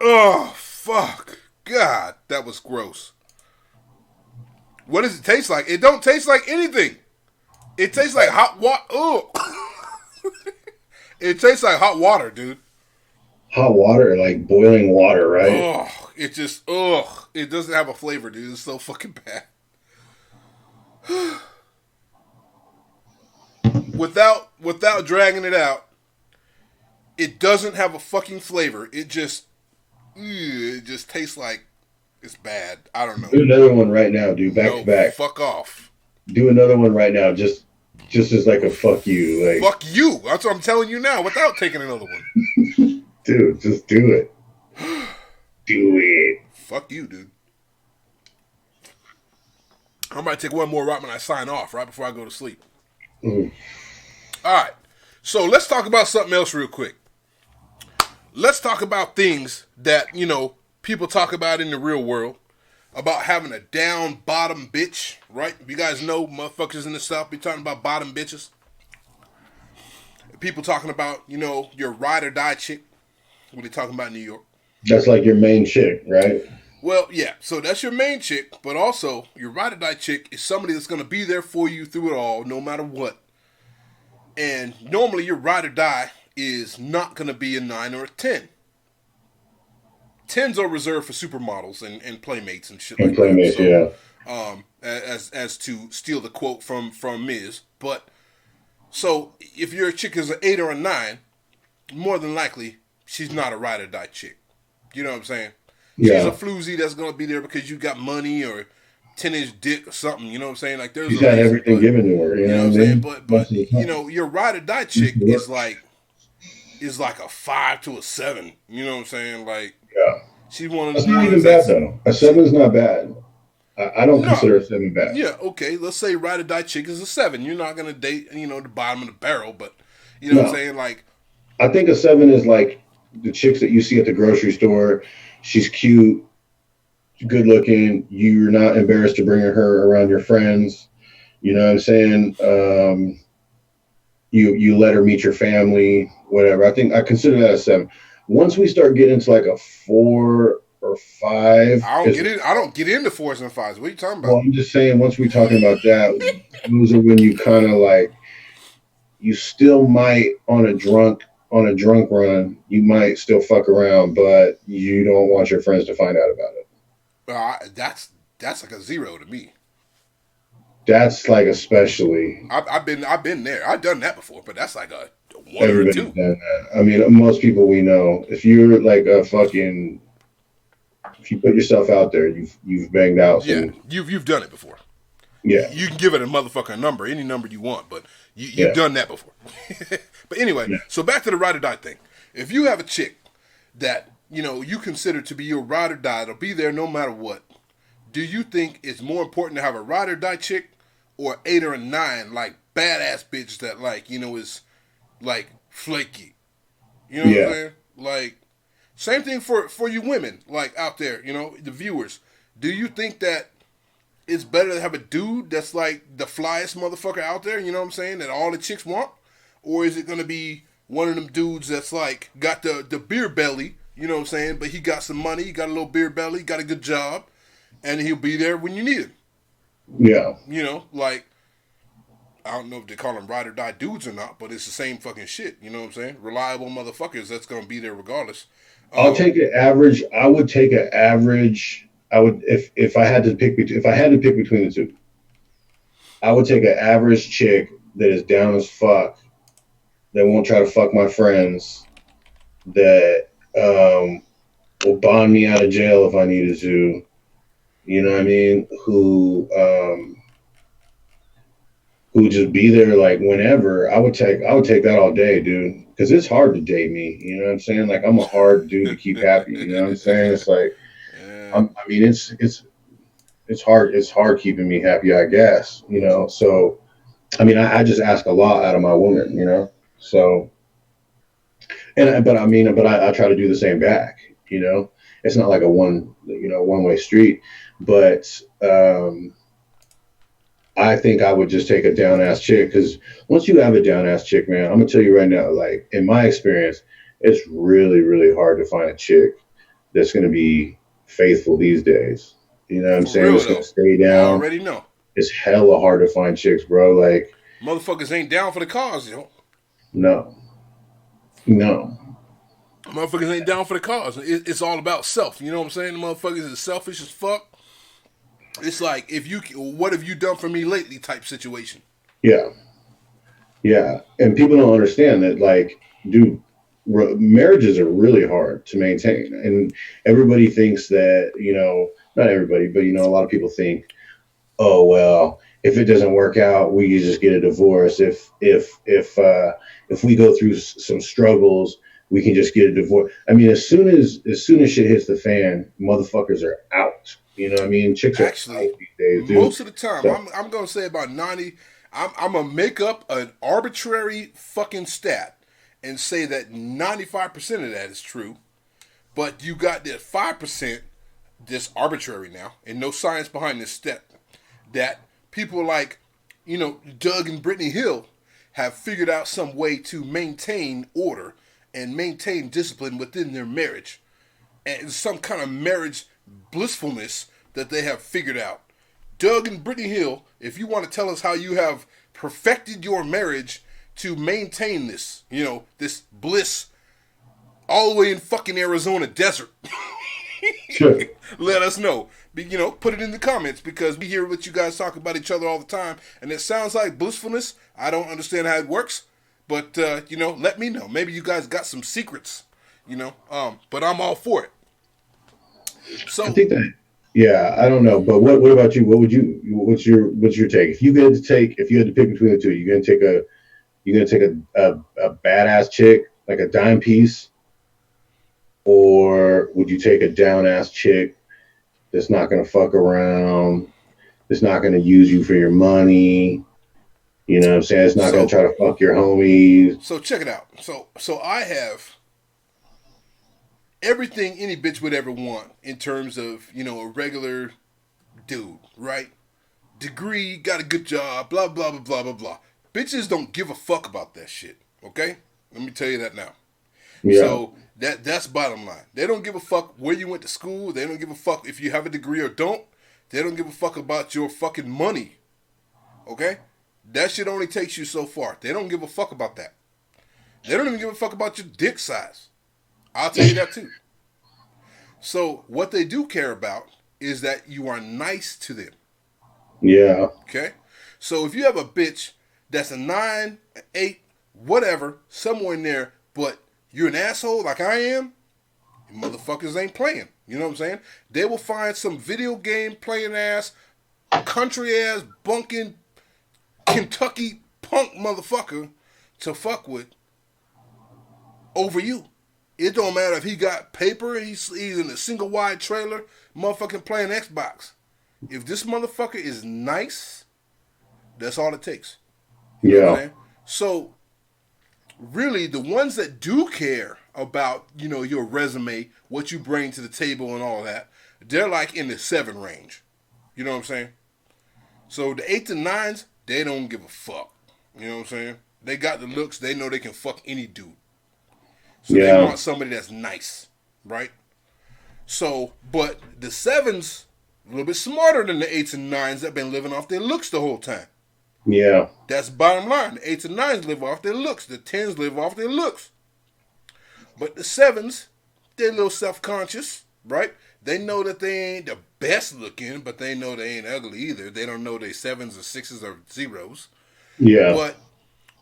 [SPEAKER 1] Oh, fuck. God, that was gross. What does it taste like? It don't taste like anything. It tastes like hot water. Ugh. It tastes like hot water, dude.
[SPEAKER 2] Hot water, like boiling water, right?
[SPEAKER 1] Oh, it just, it doesn't have a flavor, dude. It's so fucking bad. Without dragging it out, it doesn't have a fucking flavor. It just tastes like it's bad. I don't know.
[SPEAKER 2] Do another one right now, dude. Back to back.
[SPEAKER 1] Fuck off.
[SPEAKER 2] Do another one right now, just as like a fuck you. Like,
[SPEAKER 1] fuck you. That's what I'm telling you now without taking another one.
[SPEAKER 2] Dude, just do it. Do it.
[SPEAKER 1] Fuck you, dude. I might take one more right when I sign off, right before I go to sleep. All right. So let's talk about something else real quick. Let's talk about things that, people talk about in the real world. About having a down bottom bitch, right? You guys know motherfuckers in the South be talking about bottom bitches. People talking about, your ride or die chick. What are they talking about in New York?
[SPEAKER 2] That's like your main chick, right?
[SPEAKER 1] Well, yeah. So that's your main chick, but also your ride or die chick is somebody that's going to be there for you through it all, no matter what. And normally your ride or die is not going to be a 9 or a 10. 10s are reserved for supermodels and playmates and shit like
[SPEAKER 2] playmates,
[SPEAKER 1] that. So, as to steal the quote from Miz. But, so, if your chick is an 8 or a 9, more than likely, she's not a ride or die chick. You know what I'm saying?
[SPEAKER 2] Yeah.
[SPEAKER 1] She's a floozy that's going to be there because you got money or 10-inch dick or something. You know what I'm saying? Like, there's
[SPEAKER 2] she's got everything given to her. You know what I'm saying?
[SPEAKER 1] But your ride or die chick is like a 5 to a 7. You know what I'm saying? Like,
[SPEAKER 2] yeah.
[SPEAKER 1] She's one of
[SPEAKER 2] the. That's
[SPEAKER 1] not
[SPEAKER 2] even bad though. A 7 is not bad. I don't consider a 7 bad.
[SPEAKER 1] Yeah, okay. Let's say ride or die chick is a 7. You're not gonna date, the bottom of the barrel, but you know what I'm saying? Like,
[SPEAKER 2] I think a 7 is like the chicks that you see at the grocery store. She's cute, good looking. You're not embarrassed to bring her around your friends. You know what I'm saying? you let her meet your family, whatever. I think I consider that a 7. Once we start getting into like a 4 or 5,
[SPEAKER 1] I don't get in. I don't get into 4s and 5s. What are you talking
[SPEAKER 2] well,
[SPEAKER 1] about?
[SPEAKER 2] I'm just saying, once we're talking about that, those are when you kind of like, you still might on a drunk run, you might still fuck around, but you don't want your friends to find out about it.
[SPEAKER 1] That's like a 0 to me.
[SPEAKER 2] That's like especially.
[SPEAKER 1] I've been there. I've done that before, but that's like a 1 or a
[SPEAKER 2] Everybody's
[SPEAKER 1] 2.
[SPEAKER 2] done that. I mean, most people we know, if you're like a fucking, if you put yourself out there, you've banged out
[SPEAKER 1] Yeah,
[SPEAKER 2] some.
[SPEAKER 1] you've done it before.
[SPEAKER 2] Yeah,
[SPEAKER 1] You can give it a motherfucking number, any number you want, but you've
[SPEAKER 2] yeah,
[SPEAKER 1] done that before. But anyway,
[SPEAKER 2] yeah.
[SPEAKER 1] so back to the ride or die thing. If you have a chick that you consider to be your ride or die, it'll be there no matter what. Do you think it's more important to have a ride or die chick, or 8 or a 9 like badass bitch that is like flaky? You know what I'm
[SPEAKER 2] Yeah.
[SPEAKER 1] saying? Like same thing for you women like out there, the viewers. Do you think that it's better to have a dude that's like the flyest motherfucker out there, you know what I'm saying, that all the chicks want? Or is it going to be one of them dudes that's like got the beer belly, you know what I'm saying, but he got some money, he got a little beer belly, got a good job, and he'll be there when you need him?
[SPEAKER 2] Yeah.
[SPEAKER 1] Like, I don't know if they call them ride or die dudes or not, but it's the same fucking shit, you know what I'm saying? Reliable motherfuckers that's going to be there regardless.
[SPEAKER 2] I'll take an average. I would take an average. I would if I had to pick if I had to pick between the two, I would take an average chick that is down as fuck, that won't try to fuck my friends, that will bond me out of jail if I needed to. You know what I mean? Who would just be there like whenever. I would take that all day, dude. Because it's hard to date me. You know what I'm saying? Like, I'm a hard dude to keep happy. You know what I'm saying? It's like,
[SPEAKER 1] Yeah.
[SPEAKER 2] I mean, it's hard. It's hard keeping me happy, I guess. So I mean, I just ask a lot out of my woman. So but I try to do the same back. It's not like a one way street, but I think I would just take a down ass chick, because once you have a down ass chick, man, I'm gonna tell you right now, like in my experience, it's really, really hard to find a chick that's gonna be faithful these days. You know what I'm
[SPEAKER 1] For
[SPEAKER 2] saying?
[SPEAKER 1] real
[SPEAKER 2] It's gonna
[SPEAKER 1] though.
[SPEAKER 2] stay
[SPEAKER 1] I
[SPEAKER 2] down.
[SPEAKER 1] already know.
[SPEAKER 2] It's hella hard to find chicks, bro. Like,
[SPEAKER 1] Motherfuckers ain't down for the cause,
[SPEAKER 2] no, no,
[SPEAKER 1] Motherfuckers ain't down for the cause. It's all about self. You know what I'm saying? The motherfuckers is selfish as fuck. It's like, what have you done for me lately type situation.
[SPEAKER 2] yeah, yeah. And people don't understand that, like, dude, marriages are really hard to maintain, and everybody thinks that, not everybody, but a lot of people think, oh well, if it doesn't work out, we can just get a divorce. If we go through some struggles, we can just get a divorce. I mean, as soon as shit hits the fan, motherfuckers are out. You know what I mean? Chicks are out
[SPEAKER 1] Actually,
[SPEAKER 2] these days, dude.
[SPEAKER 1] most of the time,
[SPEAKER 2] So
[SPEAKER 1] I'm gonna say about 90. I'm gonna make up an arbitrary fucking stat and say that 95% of that is true, but you got that 5% that's arbitrary now, and no science behind this stat, that people like, Doug and Brittany Hill have figured out some way to maintain order and maintain discipline within their marriage, and some kind of marriage blissfulness that they have figured out. Doug and Brittany Hill, if you want to tell us how you have perfected your marriage to maintain this, this bliss all the way in fucking Arizona desert,
[SPEAKER 2] sure.
[SPEAKER 1] let us know. Put it in the comments, because we hear what you guys talk about each other all the time, and it sounds like blissfulness. I don't understand how it works, but let me know. Maybe you guys got some secrets, but I'm all for it. So
[SPEAKER 2] I think that, yeah, I don't know, but what about you? What's your take? If you had to pick between the two, you gonna take a badass chick, like a dime piece, or would you take a down ass chick that's not gonna fuck around, that's not gonna use you for your money? You know what I'm saying? It's not gonna try to fuck your homies.
[SPEAKER 1] So check it out. So I have everything any bitch would ever want in terms of, a regular dude, right? Degree, got a good job, blah, blah, blah, blah, blah, blah. Bitches don't give a fuck about that shit. Okay? Let me tell you that now.
[SPEAKER 2] Yeah.
[SPEAKER 1] So that's bottom line. They don't give a fuck where you went to school. They don't give a fuck if you have a degree or don't. They don't give a fuck about your fucking money. Okay? That shit only takes you so far. They don't give a fuck about that. They don't even give a fuck about your dick size. I'll tell you that too. So what they do care about is that you are nice to them.
[SPEAKER 2] Yeah.
[SPEAKER 1] Okay? So if you have a bitch that's a 9, 8, whatever, somewhere in there, but you're an asshole like I am, you motherfuckers ain't playing. You know what I'm saying? They will find some video game playing ass, country ass, bunking, Kentucky punk motherfucker to fuck with over you. It don't matter if he got paper, he's in a single wide trailer, motherfucking playing Xbox. If this motherfucker is nice, that's all it takes. You know what I'm saying? So, really, the ones that do care about, your resume, what you bring to the table and all that, they're like in the 7 range. You know what I'm saying? So, the 8s and 9s, they don't give a fuck. You know what I'm saying? They got the looks. They know they can fuck any dude. So they want somebody that's nice, right? So, but the 7s, a little bit smarter than the 8s and 9s that been living off their looks the whole time.
[SPEAKER 2] Yeah.
[SPEAKER 1] That's bottom line. The 8s and 9s live off their looks. The 10s live off their looks. But the 7s, they're a little self-conscious, right? They know that they ain't the best looking, but they know they ain't ugly either. They don't know they 7s or 6s or 0s.
[SPEAKER 2] Yeah.
[SPEAKER 1] But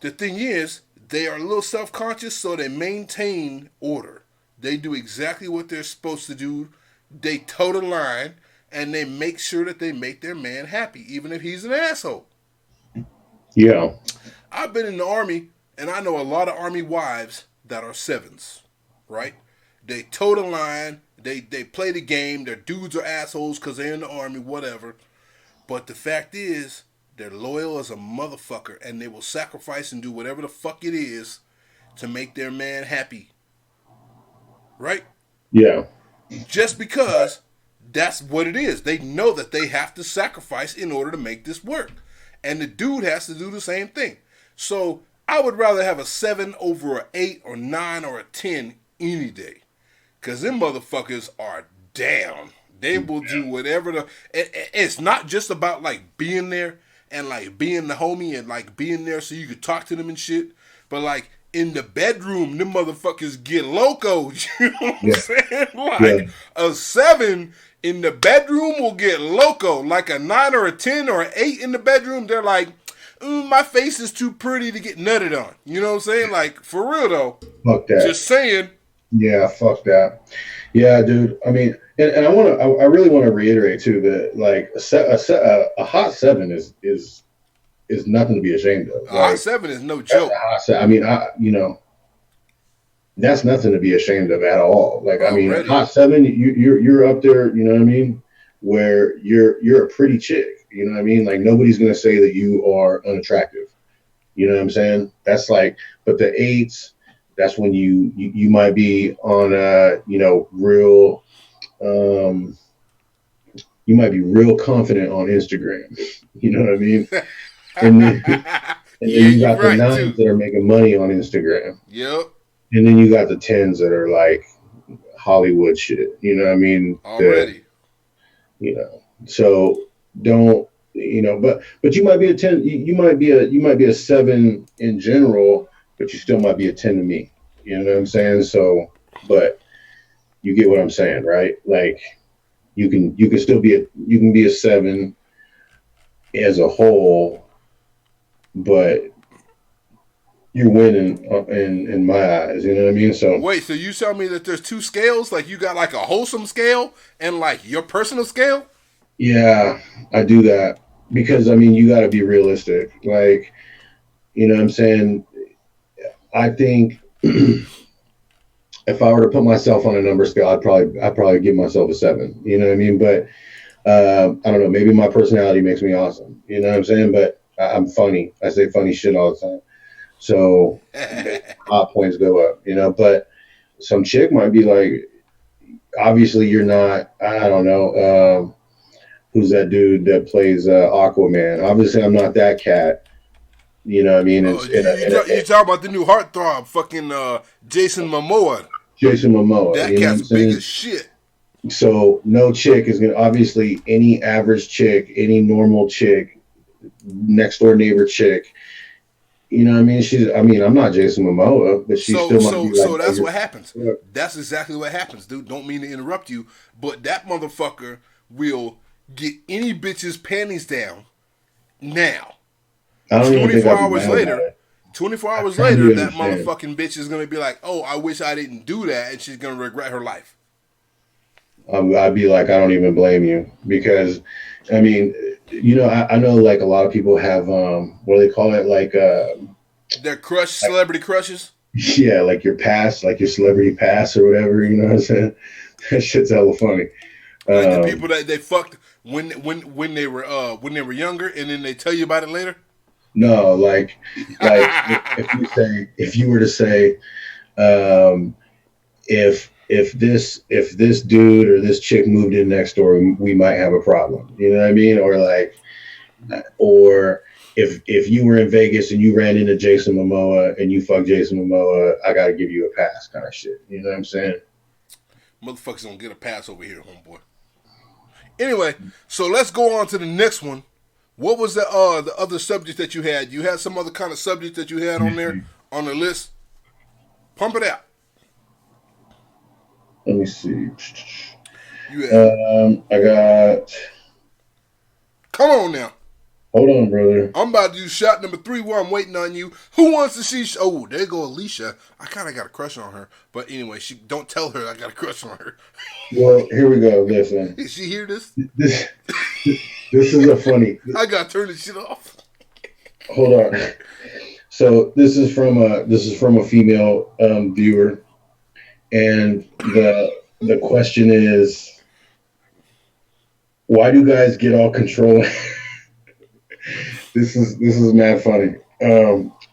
[SPEAKER 1] the thing is, they are a little self-conscious, so they maintain order. They do exactly what they're supposed to do. They toe the line, and they make sure that they make their man happy, even if he's an asshole.
[SPEAKER 2] Yeah.
[SPEAKER 1] I've been in the Army, and I know a lot of Army wives that are 7s, right? They toe the line. They play the game. Their dudes are assholes because they're in the Army, whatever. But the fact is, they're loyal as a motherfucker, and they will sacrifice and do whatever the fuck it is to make their man happy. Right?
[SPEAKER 2] Yeah.
[SPEAKER 1] Just because that's what it is. They know that they have to sacrifice in order to make this work. And the dude has to do the same thing. So I would rather have a 7 over an 8 or 9 or a 10 any day. Because them motherfuckers are down. They will do whatever it's not just about like being there and like being the homie and like being there so you could talk to them and shit. But like in the bedroom, them motherfuckers get loco. You know what I'm saying? Like a 7 in the bedroom will get loco. Like a 9 or a 10 or an 8 in the bedroom, they're like, my face is too pretty to get nutted on. You know what I'm saying? Like, for real though.
[SPEAKER 2] Fuck that.
[SPEAKER 1] Just saying.
[SPEAKER 2] Yeah, fuck that. Yeah, dude. I mean, and I really want to reiterate too that like a hot 7 is nothing to be ashamed of.
[SPEAKER 1] A hot 7 is no joke.
[SPEAKER 2] I mean, that's nothing to be ashamed of at all. Like, I mean, hot 7, you're up there. You know what I mean? Where you're a pretty chick. You know what I mean? Like nobody's gonna say that you are unattractive. You know what I'm saying? That's like, but the 8s. That's when you might be on real you might be real confident on Instagram. You know what I mean? And then you got the 9s that are making money on Instagram.
[SPEAKER 1] Yep.
[SPEAKER 2] And then you got the 10s that are like Hollywood shit. You know what I mean?
[SPEAKER 1] Already.
[SPEAKER 2] So don't but you might be a 10. You might be a 7 in general. But you still might be a 10 to me. You know what I'm saying? So, but you get what I'm saying, right? Like you can still be a 7 as a whole, but you're winning in my eyes. You know what I mean? So
[SPEAKER 1] wait, so you tell me that there's 2 scales? Like you got like a wholesome scale and like your personal scale?
[SPEAKER 2] Yeah, I do that because I mean you got to be realistic. Like, you know what I'm saying? I think if I were to put myself on a number scale, I'd probably give myself a 7. You know what I mean? But I don't know. Maybe my personality makes me awesome. You know what I'm saying? But I'm funny. I say funny shit all the time. So hot points go up. You know. But some chick might be like, obviously you're not. I don't know. Who's that dude that plays Aquaman? Obviously I'm not that cat. You know what I mean?
[SPEAKER 1] Oh, you talk about the new heartthrob, fucking Jason Momoa.
[SPEAKER 2] Jason Momoa.
[SPEAKER 1] That
[SPEAKER 2] you know
[SPEAKER 1] cat's big as shit.
[SPEAKER 2] So no chick is gonna, obviously any average chick, any normal chick, next door neighbor chick. You know what I mean? I'm not Jason Momoa, but she still might be like.
[SPEAKER 1] So that's what happens. That's exactly what happens, dude. Don't mean to interrupt you, but that motherfucker will get any bitch's panties down now.
[SPEAKER 2] I don't even think
[SPEAKER 1] 24 hours later, 24 hours later, that motherfucking bitch is going to be like, oh, I wish I didn't do that, and she's going to regret her life.
[SPEAKER 2] I'd be like, I don't even blame you, because, I mean, you know, I know like a lot of people have, what do they call it? Like,
[SPEAKER 1] their crush, celebrity crushes?
[SPEAKER 2] Yeah, like your pass, like your celebrity pass or whatever, you know what I'm saying? That shit's hella funny.
[SPEAKER 1] Like the people that they fucked when they were younger, and then they tell you about it later?
[SPEAKER 2] No, like if you were to say, if this dude or this chick moved in next door, we might have a problem. You know what I mean? Or if you were in Vegas and you ran into Jason Momoa and you fucked Jason Momoa, I got to give you a pass, kind of shit. You know what I'm saying?
[SPEAKER 1] Motherfuckers don't get a pass over here, homeboy. Anyway, so let's go on to the next one. What was the other subject that you had? You had some other kind of subject that you had on there on the list? Pump it out.
[SPEAKER 2] Let me see.
[SPEAKER 1] You
[SPEAKER 2] I got.
[SPEAKER 1] Come on now.
[SPEAKER 2] Hold on, brother.
[SPEAKER 1] I'm about to do shot number 3 while I'm waiting on you. Who wants to see? Oh, there go Alicia. I kind of got a crush on her, but anyway, don't tell her I got a crush on her.
[SPEAKER 2] Well, here we go. Listen.
[SPEAKER 1] Did she hear this?
[SPEAKER 2] This is a funny.
[SPEAKER 1] I got to turn this shit off.
[SPEAKER 2] Hold on. So this is from a female viewer, and the question is, why do guys get all controlling? This is mad funny.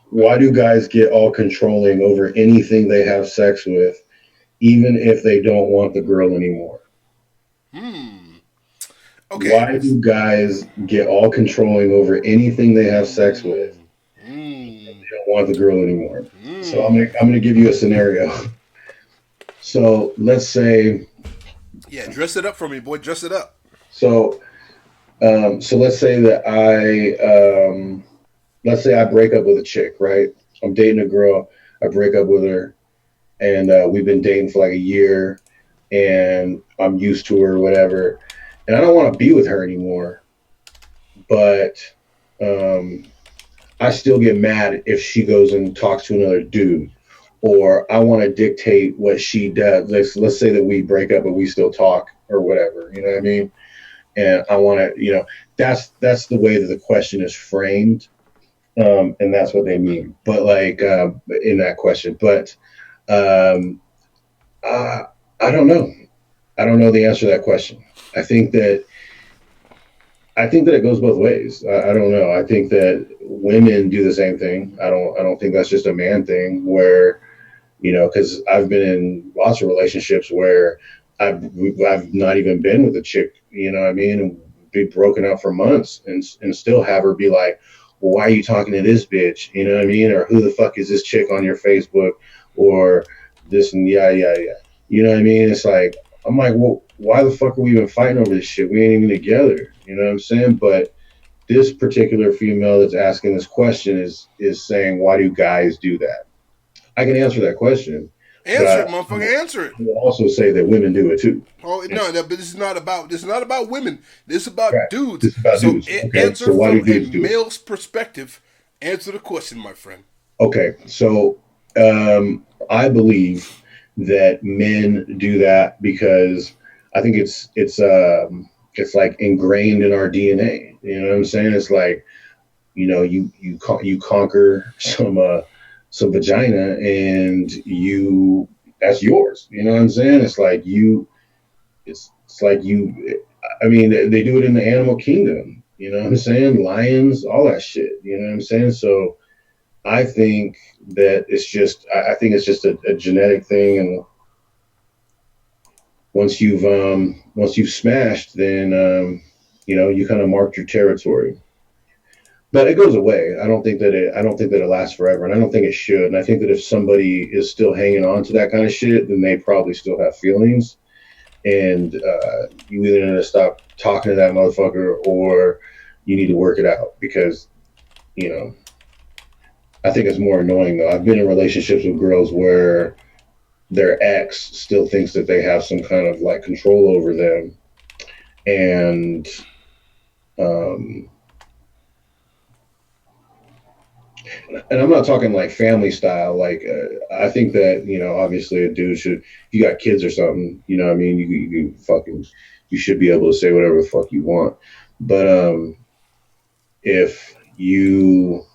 [SPEAKER 2] Why do guys get all controlling over anything they have sex with, even if they don't want the girl anymore? Okay. Why do guys get all controlling over anything they have sex with, if they don't want the girl anymore? So I'm gonna give you a scenario. So let's say.
[SPEAKER 1] Yeah, dress it up for me, boy. Dress it up.
[SPEAKER 2] So let's say that I break up with a chick, right? I'm dating a girl. I break up with her, and we've been dating for like a year, and I'm used to her or whatever, and I don't want to be with her anymore. But I still get mad if she goes and talks to another dude, or I want to dictate what she does. Let's say that we break up, but we still talk or whatever. You know what I mean? And I want to, that's the way that the question is framed. And that's what they mean. But like, in that question, but, I don't know. I don't know the answer to that question. I think that it goes both ways. I don't know. I think that women do the same thing. I don't think that's just a man thing where, cause I've been in lots of relationships where I've not even been with a chick, you know what I mean? And be broken up for months and still have her be like, well, why are you talking to this bitch? You know what I mean? Or who the fuck is this chick on your Facebook? Or this and yeah. You know what I mean? It's like, I'm like, well, why the fuck are we even fighting over this shit? We ain't even together. You know what I'm saying? But this particular female that's asking this question is saying, why do guys do that? I can answer that question.
[SPEAKER 1] Answer it, motherfucker. Answer it.
[SPEAKER 2] I will also say that women do it too.
[SPEAKER 1] Oh no, but this is not about women. This is about dudes.
[SPEAKER 2] This is about dudes. Okay.
[SPEAKER 1] Answer from a male's perspective. Answer the question, my friend.
[SPEAKER 2] Okay, so I believe that men do that because I think it's like ingrained in our DNA. You know what I'm saying? It's like, you conquer some vagina and that's yours. You know what I'm saying? It's like I mean, they do it in the animal kingdom, you know what I'm saying? Lions, all that shit, you know what I'm saying? So I think that it's just a genetic thing. And once you've smashed, then, you kind of marked your territory. But it goes away. I don't think that it lasts forever, and I don't think it should. And I think that if somebody is still hanging on to that kind of shit, then they probably still have feelings, and you either need to stop talking to that motherfucker or you need to work it out, because I think it's more annoying though. I've been in relationships with girls where their ex still thinks that they have some kind of like control over them, and and I'm not talking like family style. Like, I think that, obviously a dude should, if you got kids or something, what I mean, you should be able to say whatever the fuck you want. But if you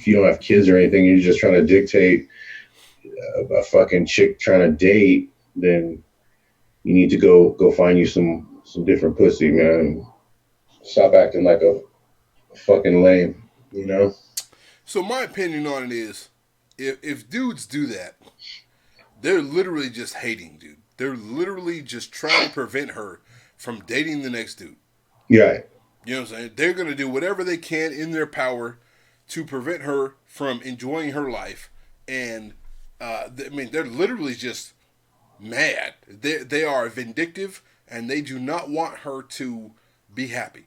[SPEAKER 2] don't have kids or anything, you're just trying to dictate a fucking chick trying to date, then you need to go find you some different pussy, man. Stop acting like a fucking lame,
[SPEAKER 1] So my opinion on it is, if dudes do that, they're literally just hating, dude. They're literally just trying to prevent her from dating the next dude.
[SPEAKER 2] Yeah.
[SPEAKER 1] You know what I'm saying? They're going to do whatever they can in their power to prevent her from enjoying her life. And, they're literally just mad. They are vindictive, and they do not want her to be happy.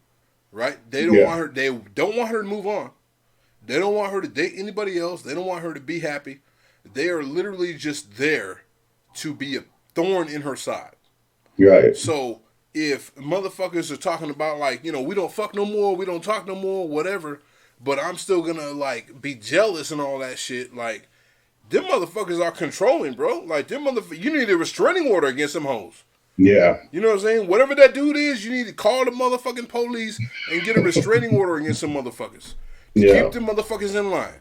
[SPEAKER 1] Right? They don't want her. They don't want her to move on. They don't want her to date anybody else. They don't want her to be happy. They are literally just there to be a thorn in her side.
[SPEAKER 2] Right.
[SPEAKER 1] So if motherfuckers are talking about like, we don't fuck no more, we don't talk no more, whatever, but I'm still gonna like be jealous and all that shit, like, them motherfuckers are controlling, bro. Like, them you need a restraining order against them hoes.
[SPEAKER 2] Yeah.
[SPEAKER 1] You know what I'm saying? Whatever that dude is, you need to call the motherfucking police and get a restraining order against some motherfuckers.
[SPEAKER 2] Yeah.
[SPEAKER 1] Keep them motherfuckers in line.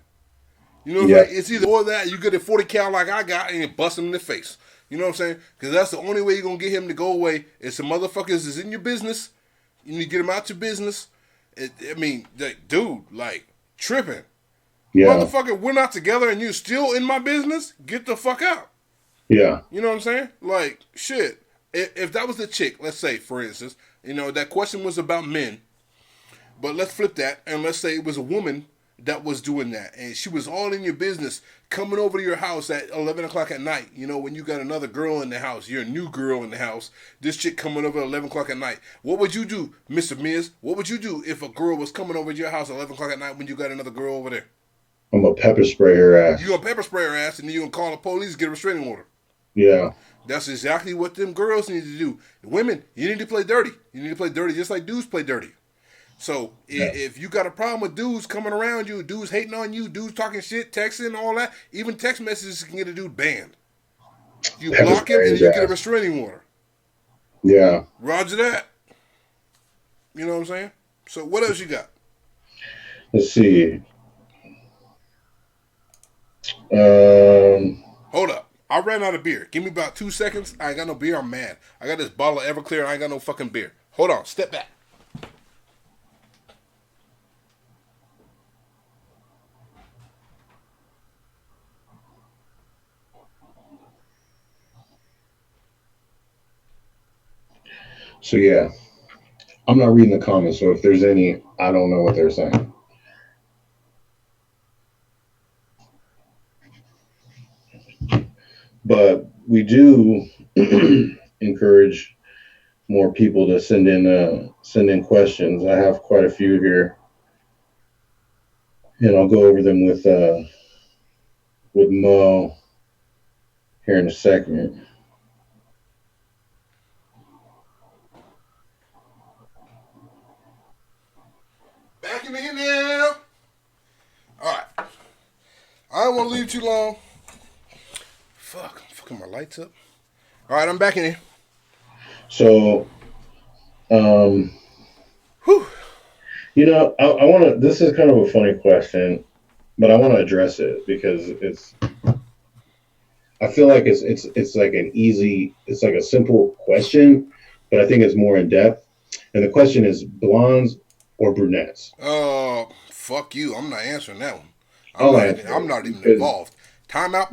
[SPEAKER 1] You know what I'm saying? It's either or that, you get a 40 cal like I got and you bust him in the face. You know what I'm saying? Because that's the only way you're going to get him to go away. Is some motherfuckers is in your business. You need to get him out your business. Dude, like, tripping. Yeah. Motherfucker, we're not together and you're still in my business? Get the fuck out.
[SPEAKER 2] Yeah.
[SPEAKER 1] You know what I'm saying? Like, shit. If that was the chick, let's say, for instance, that question was about men. But let's flip that, and let's say it was a woman that was doing that, and she was all in your business, coming over to your house at 11 o'clock at night, when you got another girl in the house, you're a new girl in the house, this chick coming over at 11 o'clock at night. What would you do, Mr. Miz? What would you do if a girl was coming over to your house at 11 o'clock at night when you got another girl over there?
[SPEAKER 2] I'm going to pepper spray her ass.
[SPEAKER 1] You're going to pepper spray her ass, and then you're going to call the police and get a restraining order.
[SPEAKER 2] Yeah.
[SPEAKER 1] That's exactly what them girls need to do. Women, you need to play dirty. You need to play dirty just like dudes play dirty. So if you got a problem with dudes coming around you, dudes hating on you, dudes talking shit, texting, all that, even text messages can get a dude banned. You block him and you get a restraining order.
[SPEAKER 2] Yeah.
[SPEAKER 1] Roger that. You know what I'm saying? So what else you got?
[SPEAKER 2] Let's see.
[SPEAKER 1] Hold up. I ran out of beer. Give me about 2 seconds. I ain't got no beer. I'm mad. I got this bottle of Everclear. I ain't got no fucking beer. Hold on. Step back.
[SPEAKER 2] So yeah, I'm not reading the comments, so if there's any, I don't know what they're saying. But we do encourage more people to send in questions. I have quite a few here, and I'll go over them with Mo here in a second.
[SPEAKER 1] Back in here now. All right. I don't want to leave too long. Fuck, I'm fucking my lights up. All right, I'm back in here.
[SPEAKER 2] So, whew. I want to. This is kind of a funny question, but I want to address it because I feel like it's like it's like a simple question, but I think it's more in depth. And the question is blondes or brunettes?
[SPEAKER 1] Fuck you. I'm not answering that one. I'm not even involved. Time out.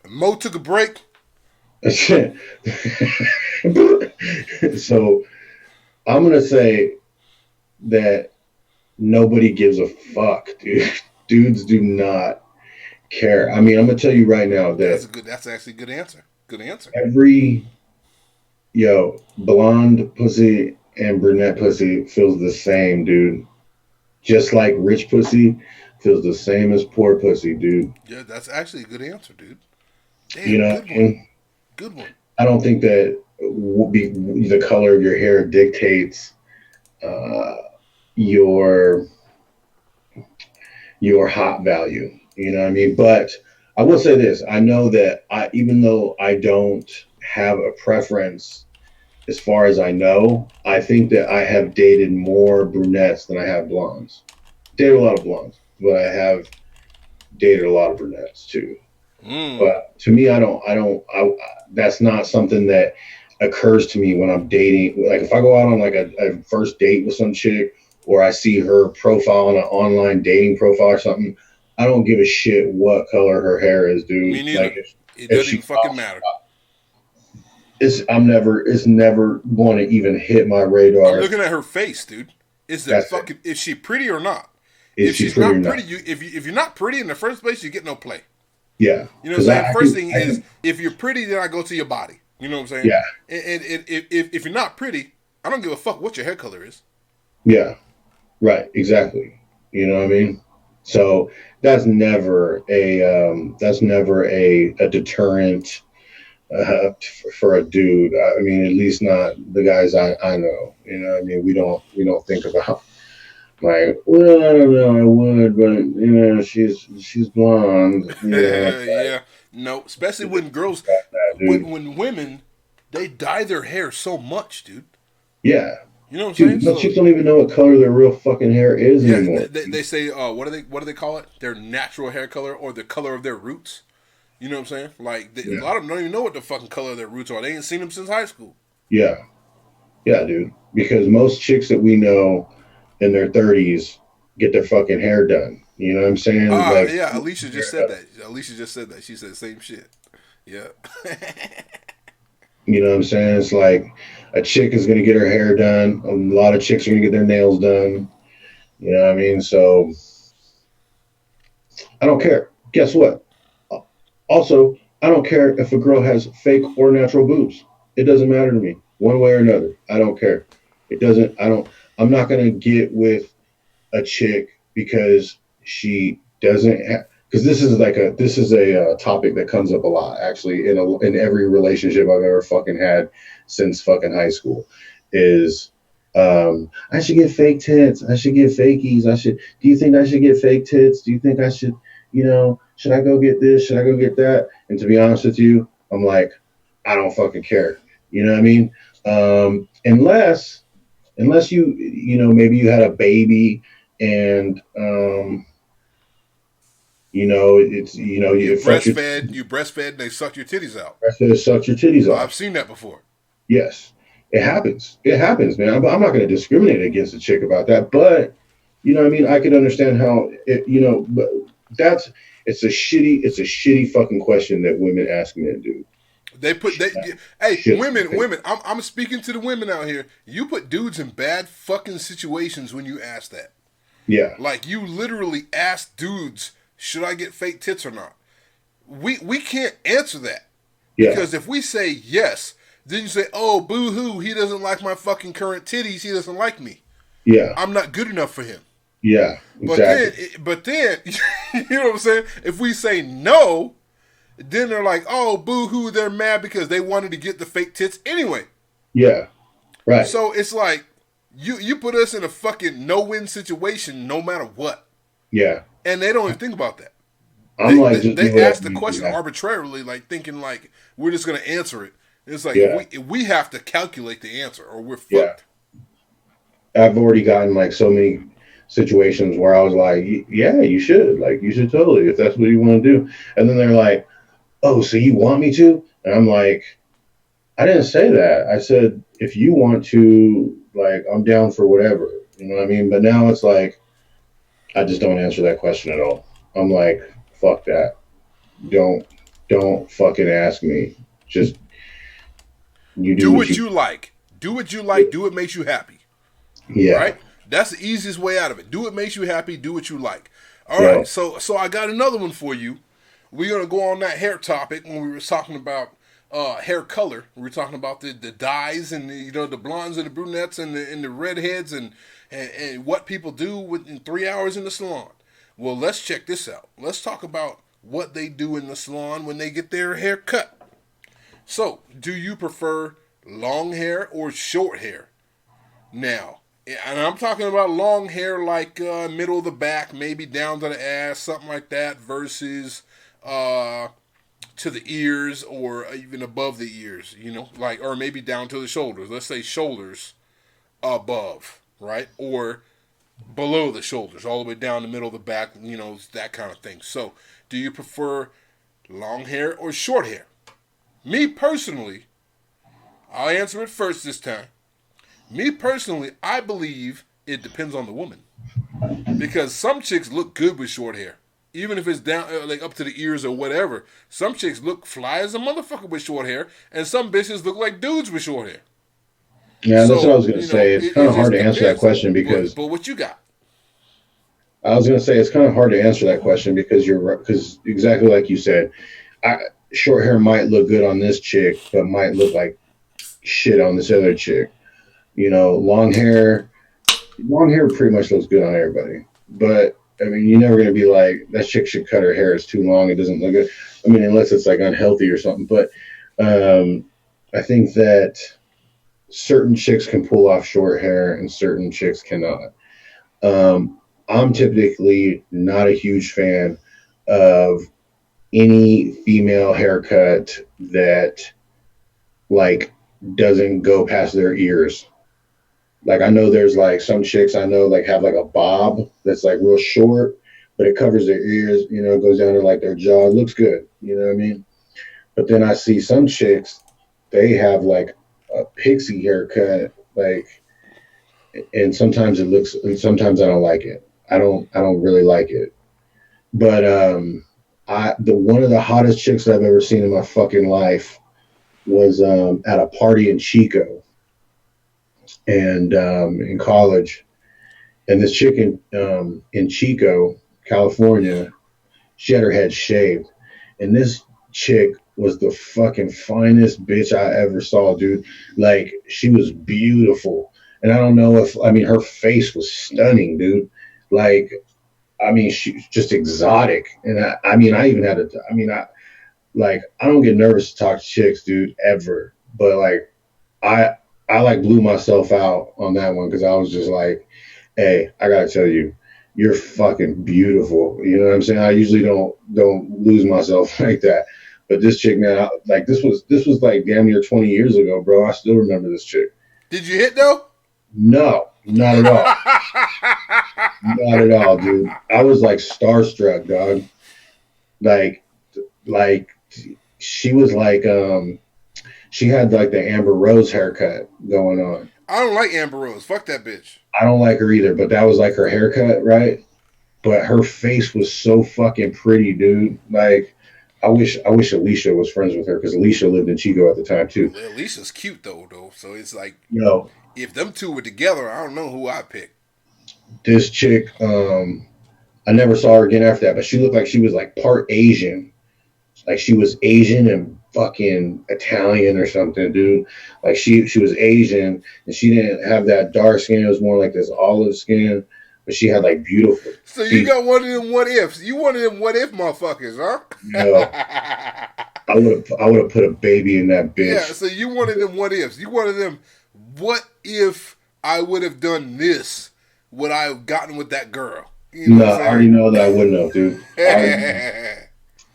[SPEAKER 1] Mo took a break.
[SPEAKER 2] So I'm going to say that nobody gives a fuck, dude. Dudes do not care. I mean, I'm gonna tell you right now that
[SPEAKER 1] that's actually a good answer. Good answer.
[SPEAKER 2] every blonde pussy and brunette pussy feels the same, dude. Just like rich pussy feels the same as poor pussy, dude.
[SPEAKER 1] Yeah, that's actually a good answer, dude.
[SPEAKER 2] You
[SPEAKER 1] Damn,
[SPEAKER 2] know,
[SPEAKER 1] good one. Good one.
[SPEAKER 2] I don't think that the color of your hair dictates uh, your hot value. You know what I mean? But I will say this: I know that even though I don't have a preference, as far as I know, I think that I have dated more brunettes than I have blondes. Dated a lot of blondes, but I have dated a lot of brunettes too. But to me, that's not something that occurs to me when I'm dating. Like if I go out on like a first date with some chick, or I see her profile on an online dating profile or something, I don't give a shit what color her hair is, dude.
[SPEAKER 1] Me neither.
[SPEAKER 2] Like
[SPEAKER 1] it doesn't even fucking matter.
[SPEAKER 2] It's never going to even hit my radar.
[SPEAKER 1] I'm looking at her face, dude. Is she pretty or not?
[SPEAKER 2] If she's not
[SPEAKER 1] pretty, if you're not pretty in the first place, you get no play.
[SPEAKER 2] Yeah.
[SPEAKER 1] You know what I'm saying? First thing is, if you're pretty, then I go to your body. You know what I'm saying?
[SPEAKER 2] Yeah.
[SPEAKER 1] And if you're not pretty, I don't give a fuck what your hair color is.
[SPEAKER 2] Yeah. Right. Exactly. You know what I mean? So that's never a deterrent for a dude. I mean, at least not the guys I know. You know what I mean? We don't think about like, well, I don't know, I would, but you know, she's blonde. You know,
[SPEAKER 1] yeah. No, especially when girls, when women, they dye their hair so much, dude.
[SPEAKER 2] Yeah.
[SPEAKER 1] You know what I'm saying?
[SPEAKER 2] Most chicks don't even know what color their real fucking hair is anymore.
[SPEAKER 1] They say, what do they call it? Their natural hair color or the color of their roots. You know what I'm saying? Like a lot of them don't even know what the fucking color of their roots are. They ain't seen them since high school.
[SPEAKER 2] Yeah, yeah, dude. Because most chicks that we know in their 30s get their fucking hair done. You know what I'm saying?
[SPEAKER 1] Yeah. Alicia just said that. She said the same shit. Yeah.
[SPEAKER 2] You know what I'm saying? It's like a chick is going to get her hair done. A lot of chicks are going to get their nails done. You know what I mean? So I don't care. Guess what? Also, I don't care if a girl has fake or natural boobs. It doesn't matter to me, one way or another. I don't care. I'm not going to get with a chick because she doesn't have, because this is a topic that comes up a lot, actually, in every relationship I've ever fucking had since fucking high school is, I should get fake tits. I should get fakies. Do you think I should get fake tits? Do you think I should, should I go get this? Should I go get that? And to be honest with you, I'm like, I don't fucking care. You know what I mean? Unless maybe you had a baby and, you
[SPEAKER 1] breastfed and they sucked your titties out.
[SPEAKER 2] Breastfed, sucked your titties off.
[SPEAKER 1] I've seen that before.
[SPEAKER 2] Yes, it happens. It happens, man. I'm not going to discriminate against a chick about that, but you know what I mean? I could understand how but it's a shitty fucking question that women ask men, dude.
[SPEAKER 1] Women, I'm speaking to the women out here. You put dudes in bad fucking situations when you ask that.
[SPEAKER 2] Yeah.
[SPEAKER 1] Like you literally ask dudes, should I get fake tits or not? We can't answer that.
[SPEAKER 2] Yeah.
[SPEAKER 1] Because if we say yes, then you say, oh, boo-hoo, he doesn't like my fucking current titties, he doesn't like me.
[SPEAKER 2] Yeah.
[SPEAKER 1] I'm not good enough for him.
[SPEAKER 2] Yeah, exactly.
[SPEAKER 1] But then, you know what I'm saying? If we say no, then they're like, oh, boo-hoo, they're mad because they wanted to get the fake tits anyway.
[SPEAKER 2] Yeah, right.
[SPEAKER 1] So it's like, you put us in a fucking no-win situation no matter what.
[SPEAKER 2] Yeah.
[SPEAKER 1] And they don't even think about that. They ask the question arbitrarily, like thinking like we're just going to answer it. It's like we have to calculate the answer or we're fucked.
[SPEAKER 2] Yeah. I've already gotten like so many situations where I was like, yeah, you should totally, if that's what you want to do. And then they're like, oh, so you want me to? And I'm like, I didn't say that. I said, if you want to, like, I'm down for whatever. You know what I mean? But now it's like, I just don't answer that question at all. I'm like, fuck that. Don't fucking ask me. Just you do what you like.
[SPEAKER 1] Do what you like. Do what makes you happy.
[SPEAKER 2] Yeah.
[SPEAKER 1] Right? That's the easiest way out of it. Do what makes you happy. Do what you like. All right. So I got another one for you. We're gonna go on that hair topic when we were talking about hair color. We were talking about the dyes and the blondes and the brunettes and the redheads and what people do in 3 hours in the salon. Well, let's check this out. Let's talk about what they do in the salon when they get their hair cut. So, do you prefer long hair or short hair? Now, and I'm talking about long hair like middle of the back, maybe down to the ass, something like that, versus to the ears or even above the ears, or maybe down to the shoulders. Let's say shoulders above, right? Or below the shoulders, all the way down the middle of the back, that kind of thing. So, do you prefer long hair or short hair? Me personally, I'll answer it first this time. Me personally, I believe it depends on the woman. Because some chicks look good with short hair. Even if it's down, like up to the ears or whatever. Some chicks look fly as a motherfucker with short hair. And some bitches look like dudes with short hair.
[SPEAKER 2] Yeah, that's what I was going to say. It's kind of hard to answer that question because...
[SPEAKER 1] But what you got?
[SPEAKER 2] I was going to say it's kind of hard to answer that question because because exactly like you said, short hair might look good on this chick, but might look like shit on this other chick. Long hair pretty much looks good on everybody. But I mean, you're never going to be like, that chick should cut her hair. It's too long. It doesn't look good. I mean, unless it's like unhealthy or something. But I think that certain chicks can pull off short hair and certain chicks cannot. I'm typically not a huge fan of any female haircut that like doesn't go past their ears. Like I know there's like some chicks I know like have like a bob that's like real short, but it covers their ears, it goes down to like their jaw. It looks good, you know what I mean? But then I see some chicks, they have like a pixie haircut, like, and sometimes it looks, and sometimes I don't like it. I don't really like it. But one of the hottest chicks I've ever seen in my fucking life was at a party in Chico and in college. And this chick in Chico, California, she had her head shaved. And this chick was the fucking finest bitch I ever saw, dude. Like, she was beautiful. And I don't know her face was stunning, dude. Like, she was just exotic. And I even had I don't get nervous to talk to chicks, dude, ever. But like, I like blew myself out on that one because I was just like, hey, I gotta tell you, you're fucking beautiful. You know what I'm saying? I usually don't lose myself like that. But this chick, man, this was like damn near 20 years ago, bro. I still remember this chick.
[SPEAKER 1] Did you hit though?
[SPEAKER 2] No, not at all. Not at all, dude. I was like starstruck, dog. Like she was like, she had like the Amber Rose haircut going on.
[SPEAKER 1] I don't like Amber Rose. Fuck that bitch.
[SPEAKER 2] I don't like her either, but that was like her haircut, right? But her face was so fucking pretty, dude. Like, I wish Alicia was friends with her because Alicia lived in Chico at the time too.
[SPEAKER 1] Well, Alicia's cute though. So it's like,
[SPEAKER 2] if
[SPEAKER 1] them two were together, I don't know who I pick.
[SPEAKER 2] This chick, I never saw her again after that, but she looked like she was like part Asian. Like she was Asian and fucking Italian or something, dude. Like she was Asian and she didn't have that dark skin. It was more like this olive skin, but she had like beautiful.
[SPEAKER 1] So you got one of them what ifs. You one of them what if motherfuckers, huh?
[SPEAKER 2] No. I would have put a baby in that bitch.
[SPEAKER 1] Yeah, so you one of them what ifs. You one of them what if I would have done this? Would I have gotten with that girl?
[SPEAKER 2] No, I already know that I wouldn't have, dude.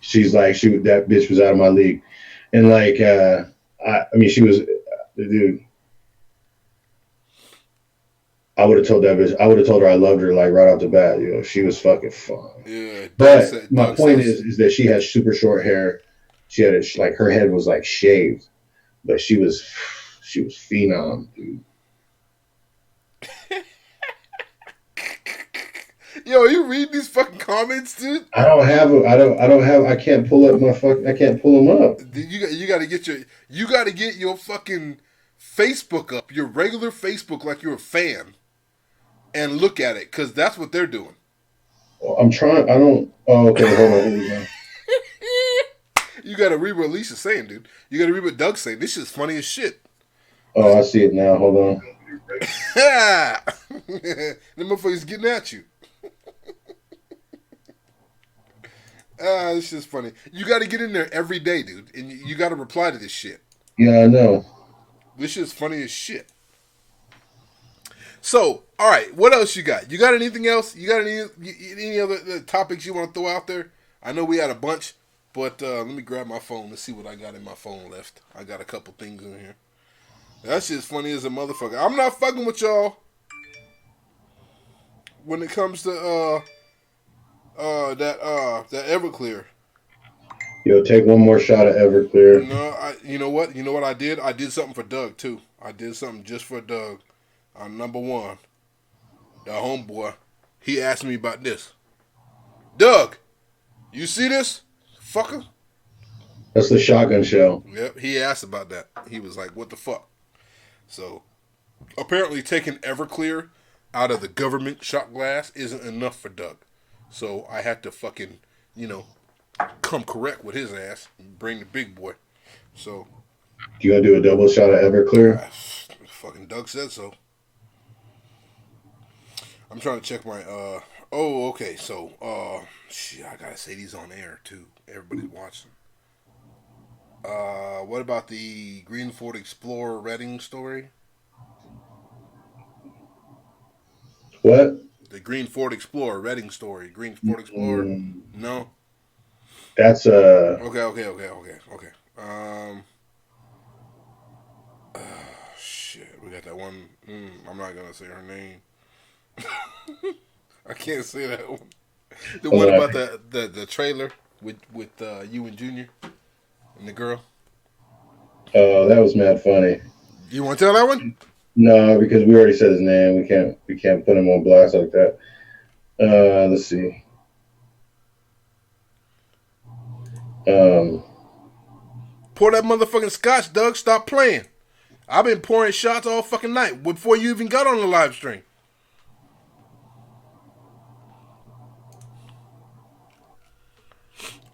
[SPEAKER 2] She's like, that bitch was out of my league. And like, she was, dude, I would have told that bitch, I would have told her I loved her like right off the bat. She was fucking fun. Yeah, but my point is that she had super short hair. She had it like her head was like shaved, but she was phenom, dude.
[SPEAKER 1] Yo, you read these fucking comments, dude?
[SPEAKER 2] I can't pull them up.
[SPEAKER 1] You gotta get your fucking Facebook up, your regular Facebook, like you're a fan. and look at it, because that's what they're doing.
[SPEAKER 2] Well, I'm trying. I don't. Oh, okay. Hold on. Here we go.
[SPEAKER 1] You got to read what Alicia's saying, dude. You got to read what Doug's saying. This shit's funny as shit.
[SPEAKER 2] Oh, I see it now. Hold on.
[SPEAKER 1] The motherfucker's getting at you. This shit's funny. You got to get in there every day, dude, and you got to reply to this shit.
[SPEAKER 2] Yeah, I know.
[SPEAKER 1] This shit's funny as shit. So, all right, what else you got? You got anything else? You got any other topics you want to throw out there? I know we had a bunch, but let me grab my phone and see what I got in my phone left. I got a couple things in here. That shit's funny as a motherfucker. I'm not fucking with y'all when it comes to that Everclear.
[SPEAKER 2] Yo, take one more shot of Everclear.
[SPEAKER 1] No, you know what? You know what I did? I did something for Doug too. I did something just for Doug. Number one, the homeboy, he asked me about this. Doug, you see this? Fucker?
[SPEAKER 2] That's the shotgun shell.
[SPEAKER 1] Yep, he asked about that. He was like, what the fuck? So, apparently taking Everclear out of the government shot glass isn't enough for Doug. So, I had to fucking, come correct with his ass and bring the big boy. So.
[SPEAKER 2] You gonna do a double shot of Everclear?
[SPEAKER 1] Fucking Doug said so. I'm trying to check my, okay, so, shit, I gotta say these on air, too. Everybody's watching. What about the Green Ford Explorer Reading story?
[SPEAKER 2] What?
[SPEAKER 1] The Green Ford Explorer Reading story. Green Ford Explorer? No?
[SPEAKER 2] That's
[SPEAKER 1] Okay. Shit, we got that one. I'm not gonna say her name. I can't say that one. The one about the trailer with you and Junior and the girl.
[SPEAKER 2] Oh, that was mad funny.
[SPEAKER 1] You want to tell that one?
[SPEAKER 2] No, because we already said his name. We can't put him on blast like that. Let's see.
[SPEAKER 1] Pour that motherfucking scotch, Doug. Stop playing. I've been pouring shots all fucking night before you even got on the live stream.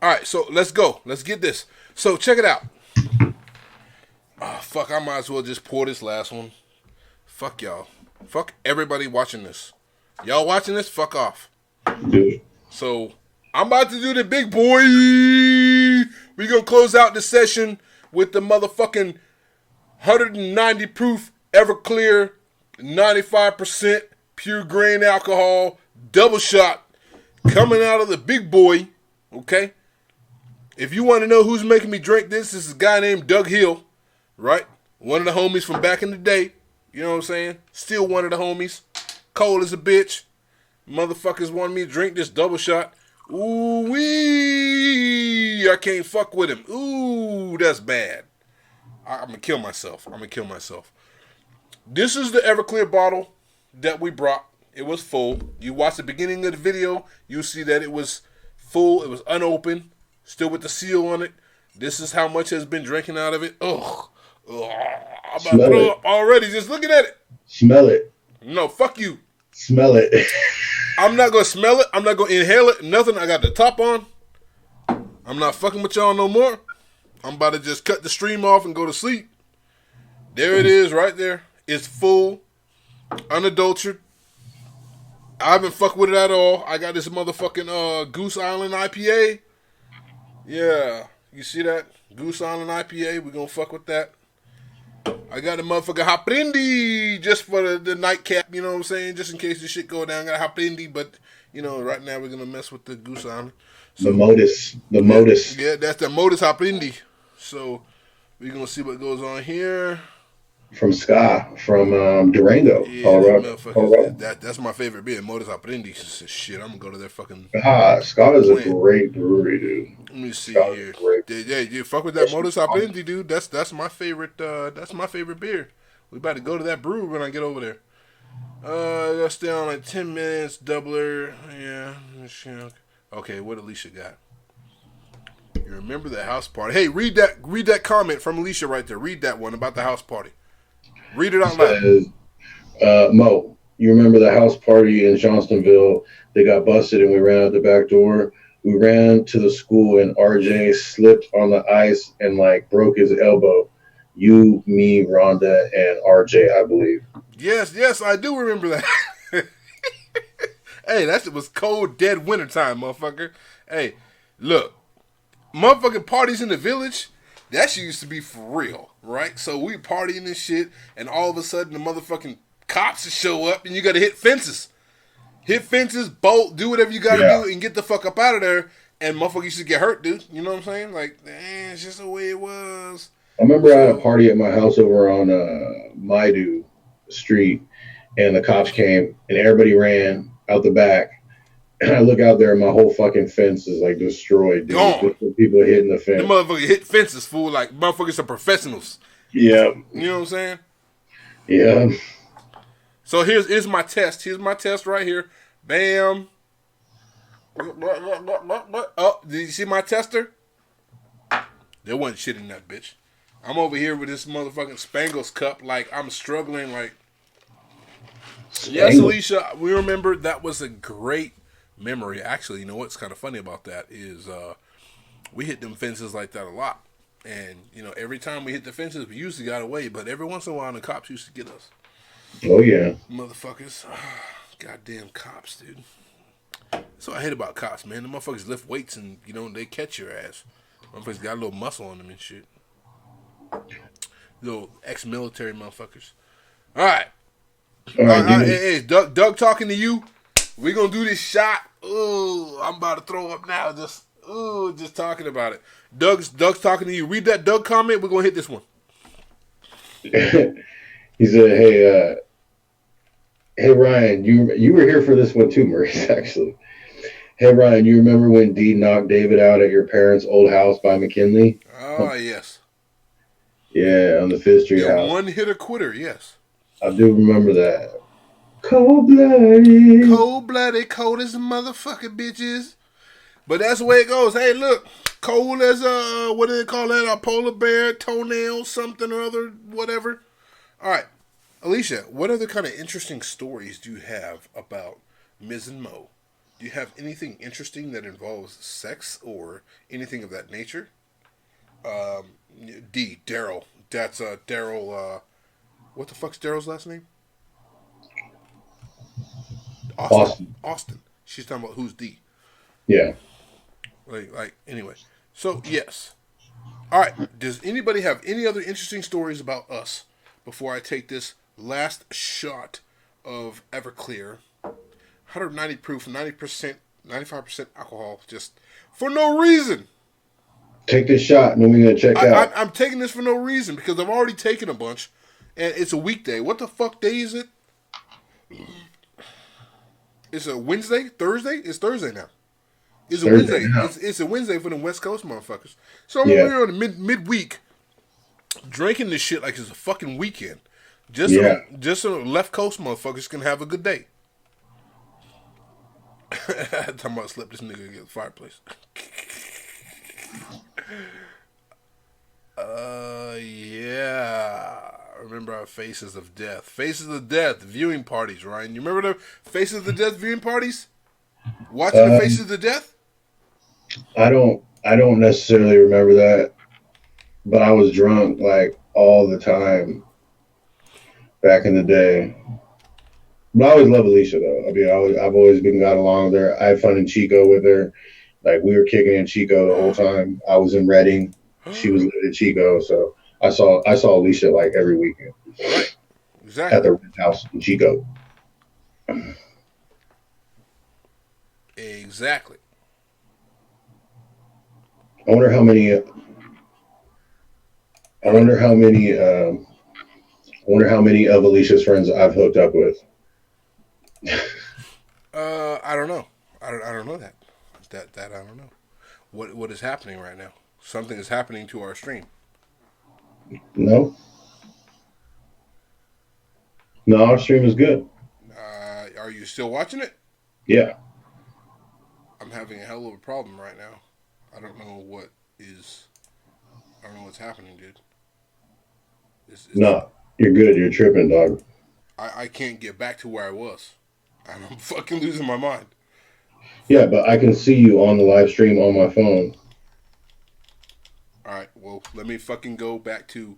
[SPEAKER 1] All right, so let's go. Let's get this. So check it out. Oh, fuck, I might as well just pour this last one. Fuck y'all. Fuck everybody watching this. Y'all watching this? Fuck off.
[SPEAKER 2] Dude.
[SPEAKER 1] So I'm about to do the big boy. We gonna close out the session with the motherfucking 190 proof Everclear 95% pure grain alcohol double shot coming out of the big boy. Okay? If you want to know who's making me drink this is a guy named Doug Hill, right? One of the homies from back in the day. You know what I'm saying? Still one of the homies. Cold as a bitch. Motherfuckers want me to drink this double shot. Ooh wee! I can't fuck with him. Ooh, that's bad. I'm gonna kill myself. This is the Everclear bottle that we brought. It was full. You watch the beginning of the video, you'll see that it was full. It was unopened, still with the seal on it. This is how much has been drinking out of it. Ugh. I'm about to throw up already just looking at it.
[SPEAKER 2] Smell it.
[SPEAKER 1] No, fuck you.
[SPEAKER 2] Smell it.
[SPEAKER 1] I'm not gonna smell it. I'm not gonna inhale it. Nothing. I got the top on. I'm not fucking with y'all no more. I'm about to just cut the stream off and go to sleep. There it is right there. It's full, unadulterated. I haven't fucked with it at all. I got this motherfucking Goose Island IPA. Yeah, you see that? Goose Island IPA. We're gonna fuck with that. I got a motherfucker Haprindi just for the nightcap, you know what I'm saying? Just in case the shit go down. Got a Haprindi, but, right now we're gonna mess with the Goose Island. So,
[SPEAKER 2] the Modus.
[SPEAKER 1] Yeah, that's the Modus Haprindi. So, we're going to see what goes on here.
[SPEAKER 2] From Durango,
[SPEAKER 1] yeah,
[SPEAKER 2] Colorado.
[SPEAKER 1] That's my favorite beer, Modus Haprindi. Shit, I'm going to go to their fucking...
[SPEAKER 2] Ska is a great brewery, dude.
[SPEAKER 1] Let me see here. Yeah, you fuck with that Modus Haprindi, dude. That's my favorite, beer. We about to go to that brewery when I get over there. Let's stay on like 10 minutes, doubler. Yeah. Okay, what Alicia got? You remember the house party? Hey, read that comment from Alicia right there. Read that one about the house party. Read it out loud.
[SPEAKER 2] Mo, You remember the house party in Johnstonville? They got busted and we ran out the back door. We ran to the school and RJ slipped on the ice and like broke his elbow. You, me, Rhonda, and RJ, I believe.
[SPEAKER 1] Yes, I do remember that. Hey, that shit was cold, dead wintertime, motherfucker. Hey, look, motherfucking parties in the village, that shit used to be for real, right? So we partying and shit, and all of a sudden the motherfucking cops show up, and you gotta hit fences. Hit fences, bolt, do whatever you gotta do, and get the fuck up out of there. And motherfuckers used to get hurt, dude. You know what I'm saying? Like, it's just the way it was.
[SPEAKER 2] I remember I had a party at my house over on Maidu Street, and the cops came, and everybody ran out the back. And I look out there, and my whole fucking fence is like destroyed, dude.
[SPEAKER 1] Gone.
[SPEAKER 2] People hitting the fence.
[SPEAKER 1] The motherfuckers hit fences, fool. Like, motherfuckers are professionals.
[SPEAKER 2] Yeah.
[SPEAKER 1] You know what I'm saying?
[SPEAKER 2] Yeah.
[SPEAKER 1] So here's my test. Here's my test right here. Bam. Oh, did you see my tester? There wasn't shit in that bitch. I'm over here with this motherfucking Spangles cup. Like, I'm struggling. Like, yes, Alicia, we remember that was a great memory. Actually, you know what's kind of funny about that is we hit them fences like that a lot. And, you know, every time we hit the fences, we usually got away. But every once in a while, the cops used to get us.
[SPEAKER 2] Oh, yeah.
[SPEAKER 1] Motherfuckers. Goddamn cops, dude. That's what I hate about cops, man. The motherfuckers lift weights and, you know, they catch your ass. Motherfuckers got a little muscle on them and shit. Little ex-military motherfuckers. All right. Hey, Doug talking to you. We gonna do this shot. Ooh, I'm about to throw up now. Just talking about it. Doug's talking to you. Read that Doug comment. We're gonna hit this one.
[SPEAKER 2] He said, hey Ryan, you were here for this one too, Maurice, actually. Hey Ryan, you remember when Dee knocked David out at your parents' old house by McKinley?
[SPEAKER 1] Oh, yes.
[SPEAKER 2] Yeah, on the Fifth Street house.
[SPEAKER 1] One hitter quitter, yes.
[SPEAKER 2] I do remember that. Cold-blooded.
[SPEAKER 1] Cold-blooded, cold as a motherfucking bitches. But that's the way it goes. Hey, look, cold as a, what do they call that? A polar bear, toenail, something or other, whatever. All right. Alicia, what other kind of interesting stories do you have about Ms. and Mo? Do you have anything interesting that involves sex or anything of that nature? Daryl. That's Daryl. What the fuck's Daryl's last name? Austin. She's talking about who's D.
[SPEAKER 2] Yeah.
[SPEAKER 1] Anyway. So, yes. All right. Does anybody have any other interesting stories about us before I take this last shot of Everclear? 190 proof, 90%, 95% alcohol, just for no reason.
[SPEAKER 2] Take this shot and then we're going to check out.
[SPEAKER 1] I'm taking this for no reason because I've already taken a bunch and it's a weekday. What the fuck day is it? It's a Wednesday? Thursday? It's Thursday now. It's a Wednesday. It's a Wednesday for the West Coast motherfuckers. So I'm over here on the midweek drinking this shit like it's a fucking weekend. Just so the left coast motherfuckers can have a good day. Talking about slip this nigga against the fireplace. Yeah. Remember our Faces of Death. Faces of Death viewing parties, Ryan. You remember the Faces of the Death viewing parties? Watching the Faces of the Death?
[SPEAKER 2] I don't necessarily remember that, but I was drunk like all the time back in the day. But I always love Alicia though. I mean, I've always got along with her. I had fun in Chico with her. Like we were kicking in Chico the whole time. I was in Reading. She was living in Chico, so I saw Alicia like every weekend.
[SPEAKER 1] Right. Exactly.
[SPEAKER 2] At the house in Chico.
[SPEAKER 1] Exactly.
[SPEAKER 2] I wonder how many of Alicia's friends I've hooked up with.
[SPEAKER 1] I don't know. I don't know that. That I don't know. What is happening right now? Something is happening to our stream.
[SPEAKER 2] No, our stream is good.
[SPEAKER 1] Are you still watching it?
[SPEAKER 2] Yeah.
[SPEAKER 1] I'm having a hell of a problem right now. I don't know what's happening, dude.
[SPEAKER 2] No, you're good. You're tripping, dog.
[SPEAKER 1] I can't get back to where I was. And I'm fucking losing my mind.
[SPEAKER 2] Yeah, but I can see you on the live stream on my phone.
[SPEAKER 1] All right, well, let me fucking go back to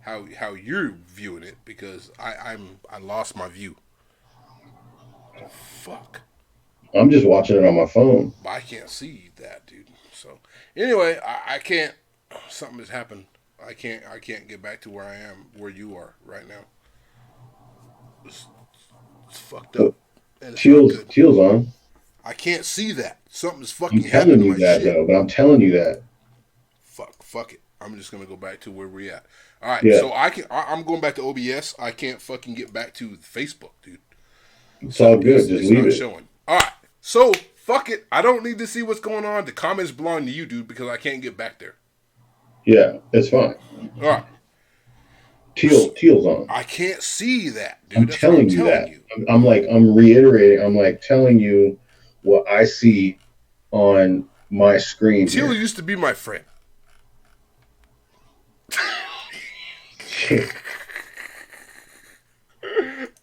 [SPEAKER 1] how you're viewing it, because I lost my view. Fuck.
[SPEAKER 2] I'm just watching it on my phone.
[SPEAKER 1] I can't see that, dude. So anyway, I can't. Something has happened. I can't get back to where I am, where you are right now. It's fucked up.
[SPEAKER 2] Teal's on.
[SPEAKER 1] I can't see that. Something's fucking
[SPEAKER 2] I'm telling you that,
[SPEAKER 1] shit.
[SPEAKER 2] though, but I'm telling you that.
[SPEAKER 1] Fuck it. I'm just gonna go back to where we're at. All right,
[SPEAKER 2] yeah.
[SPEAKER 1] So I'm going back to OBS. I can't fucking get back to Facebook, dude.
[SPEAKER 2] It's all good. Just leave it.
[SPEAKER 1] Showing. All right, so fuck it. I don't need to see what's going on. The comments belong to you, dude, because I can't get back there.
[SPEAKER 2] Yeah, it's fine.
[SPEAKER 1] All right.
[SPEAKER 2] Teal's on.
[SPEAKER 1] I can't see that, dude.
[SPEAKER 2] I'm telling you that. I'm reiterating. I'm like telling you what I see on my screen.
[SPEAKER 1] Teal used to be my friend.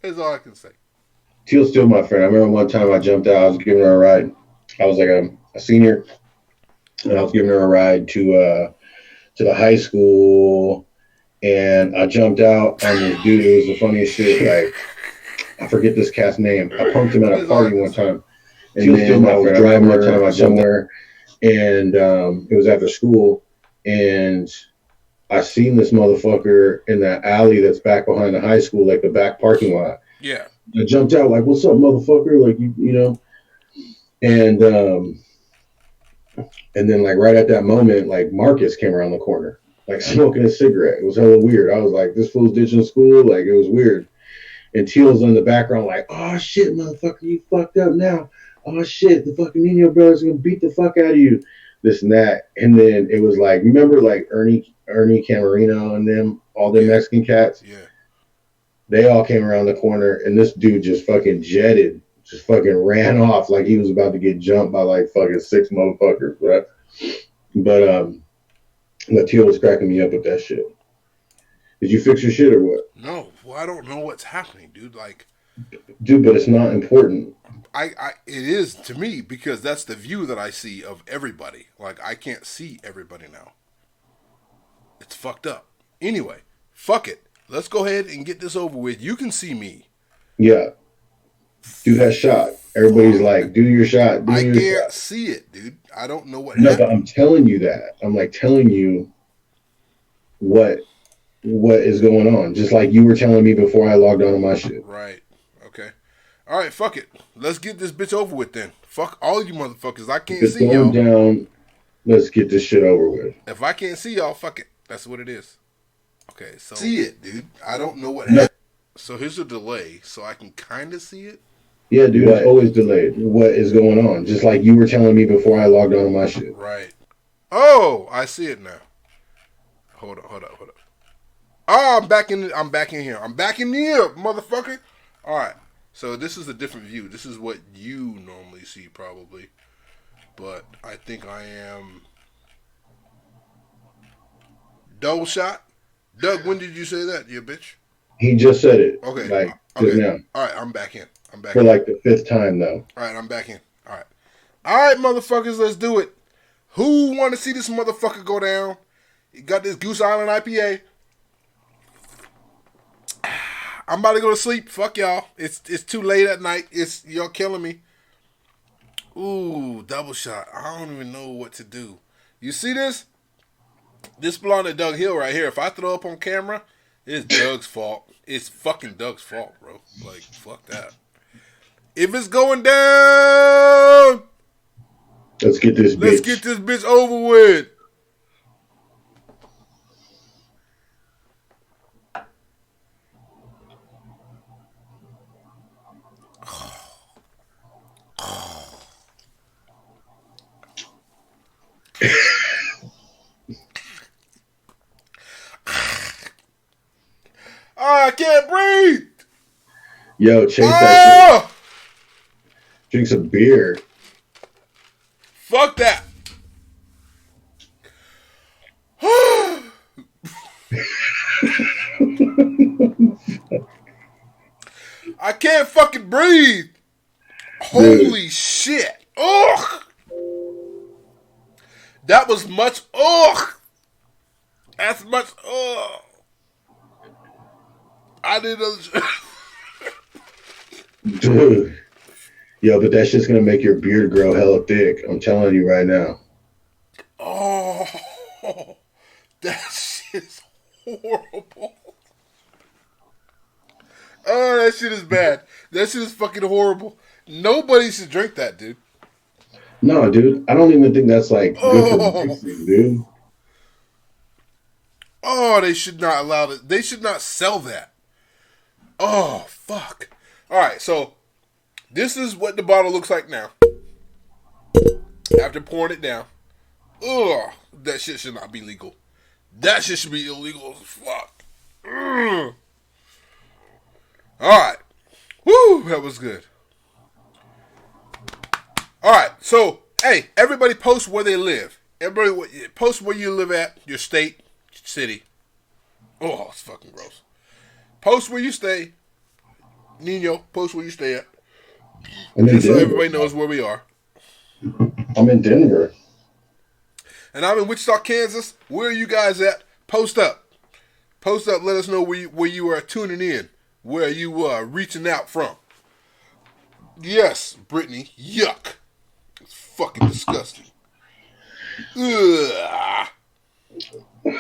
[SPEAKER 1] That's all I can say.
[SPEAKER 2] Teal's still my friend. I remember one time I jumped out. I was giving her a ride. I was like a senior, and I was giving her a ride to the high school, and I jumped out on this dude. It was the funniest shit. Like, I forget this cat's name. I punked him at a party one time. And Teal's still my friend. Driving one time I somewhere, and it was after school, and I seen this motherfucker in that alley that's back behind the high school, like the back parking lot.
[SPEAKER 1] Yeah.
[SPEAKER 2] I jumped out like, "What's up, motherfucker?" Like, you know, and then like right at that moment, like Marcus came around the corner, like smoking a cigarette. It was hella weird. I was like, "This fool's ditching school." Like, it was weird. And Teal's in the background, like, "Oh shit, motherfucker, you fucked up now. Oh shit, the fucking Nino brothers gonna beat the fuck out of you." This and that. And then it was like, remember like Ernie Camarino and them, all them Mexican cats?
[SPEAKER 1] Yeah.
[SPEAKER 2] They all came around the corner, and this dude just fucking jetted, just fucking ran off like he was about to get jumped by like fucking 6 motherfuckers. But Teal was cracking me up with that shit. Did you fix your shit or what?
[SPEAKER 1] No, well, I don't know what's happening, dude. Like,
[SPEAKER 2] dude, but it's not important.
[SPEAKER 1] It is to me, because that's the view that I see of everybody. Like, I can't see everybody now. It's fucked up. Anyway, fuck it. Let's go ahead and get this over with. You can see me.
[SPEAKER 2] Yeah. Do that shot. Everybody's like, do your shot.
[SPEAKER 1] I can't see it, dude. I don't know what
[SPEAKER 2] happened. No, but I'm telling you that. I'm like telling you what is going on. Just like you were telling me before I logged on to my shit.
[SPEAKER 1] Right. Okay. All right, fuck it. Let's get this bitch over with then. Fuck all you motherfuckers. I can't see y'all.
[SPEAKER 2] Down. Let's get this shit over with.
[SPEAKER 1] If I can't see y'all, fuck it. That's what it is. Okay, so see it, dude. I don't know what happened. So here's a delay, so I can kind of see it.
[SPEAKER 2] Yeah, dude, it's always delayed. What is going on? Just like you were telling me before I logged on to my shit.
[SPEAKER 1] Right. Oh, I see it now. Hold up. Oh, I'm back in here. I'm back in here, motherfucker. All right. So this is a different view. This is what you normally see, probably. But I think I am double shot. Doug, when did you say that, you bitch?
[SPEAKER 2] He just said it.
[SPEAKER 1] Okay.
[SPEAKER 2] Like,
[SPEAKER 1] okay.
[SPEAKER 2] Now.
[SPEAKER 1] All right, I'm back in.
[SPEAKER 2] For like the 5th time, though.
[SPEAKER 1] All right, I'm back in. All right, motherfuckers, let's do it. Who want to see this motherfucker go down? You got this Goose Island IPA. I'm about to go to sleep. Fuck y'all. It's too late at night. Y'all killing me. Ooh, double shot. I don't even know what to do. You see this? This belonged to Doug Hill right here. If I throw up on camera, it's Doug's fault. It's fucking Doug's fault, bro. Like, fuck that. If it's going down,
[SPEAKER 2] let's get this
[SPEAKER 1] bitch over with. I can't breathe.
[SPEAKER 2] Yo, chase that. Drink some beer.
[SPEAKER 1] Fuck that. I can't fucking breathe. Holy shit. Ugh. That was much. Ugh. That's much. Ugh. I didn't.
[SPEAKER 2] Dude. Yo, but that shit's gonna make your beard grow hella thick. I'm telling you right now.
[SPEAKER 1] Oh, that shit's horrible. Oh, that shit is bad. That shit is fucking horrible. Nobody should drink that, dude.
[SPEAKER 2] No, dude. I don't even think that's like good for the mixing, dude.
[SPEAKER 1] Oh, they should not allow it. They should not sell that. Oh, fuck. All right, so this is what the bottle looks like now. After pouring it down. Ugh, that shit should not be legal. That shit should be illegal as fuck. Ugh. All right. Woo, that was good. All right, so, hey, everybody post where they live. Everybody post where you live at, your state, city. Oh, it's fucking gross. Post where you stay. Nino, post where you stay at. Just so everybody knows where we are.
[SPEAKER 2] I'm in Denver.
[SPEAKER 1] And I'm in Wichita, Kansas. Where are you guys at? Post up. Post up. Let us know where you are tuning in. Where you are reaching out from. Yes, Brittany. Yuck. It's fucking disgusting. Ugh.
[SPEAKER 2] All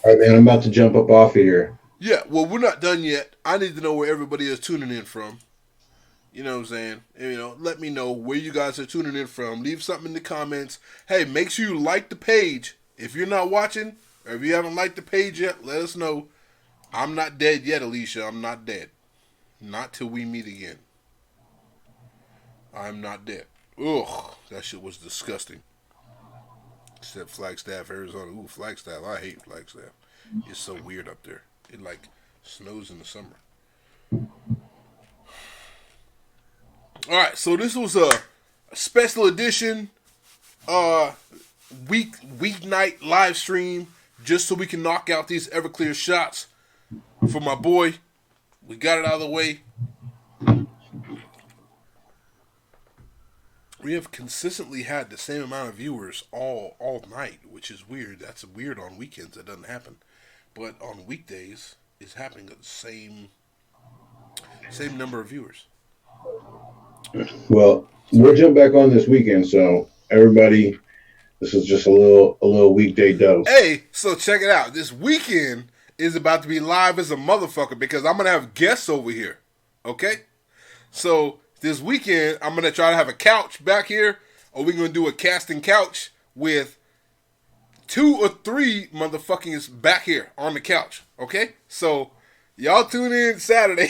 [SPEAKER 2] right, man. I'm about to jump up off of here.
[SPEAKER 1] Yeah, well, we're not done yet. I need to know where everybody is tuning in from. You know what I'm saying? And, let me know where you guys are tuning in from. Leave something in the comments. Hey, make sure you like the page. If you're not watching, or if you haven't liked the page yet, let us know. I'm not dead yet, Alicia. I'm not dead. Not till we meet again. I'm not dead. Ugh, that shit was disgusting. Except Flagstaff, Arizona. Ooh, Flagstaff. I hate Flagstaff. It's so weird up there. It like snows in the summer. Alright, so this was a special edition weeknight live stream just so we can knock out these Everclear shots for my boy. We got it out of the way. We have consistently had the same amount of viewers all night, which is weird. That's weird on weekends. That doesn't happen. But on weekdays, it's happening at the same number of viewers.
[SPEAKER 2] Well, we'll jump back on this weekend, so everybody, this is just a little weekday dose.
[SPEAKER 1] Hey, so check it out. This weekend is about to be live as a motherfucker because I'm going to have guests over here. Okay? So this weekend, I'm going to try to have a couch back here, or we're going to do a casting couch with 2 or 3 motherfuckers back here on the couch. Okay? So y'all tune in Saturday.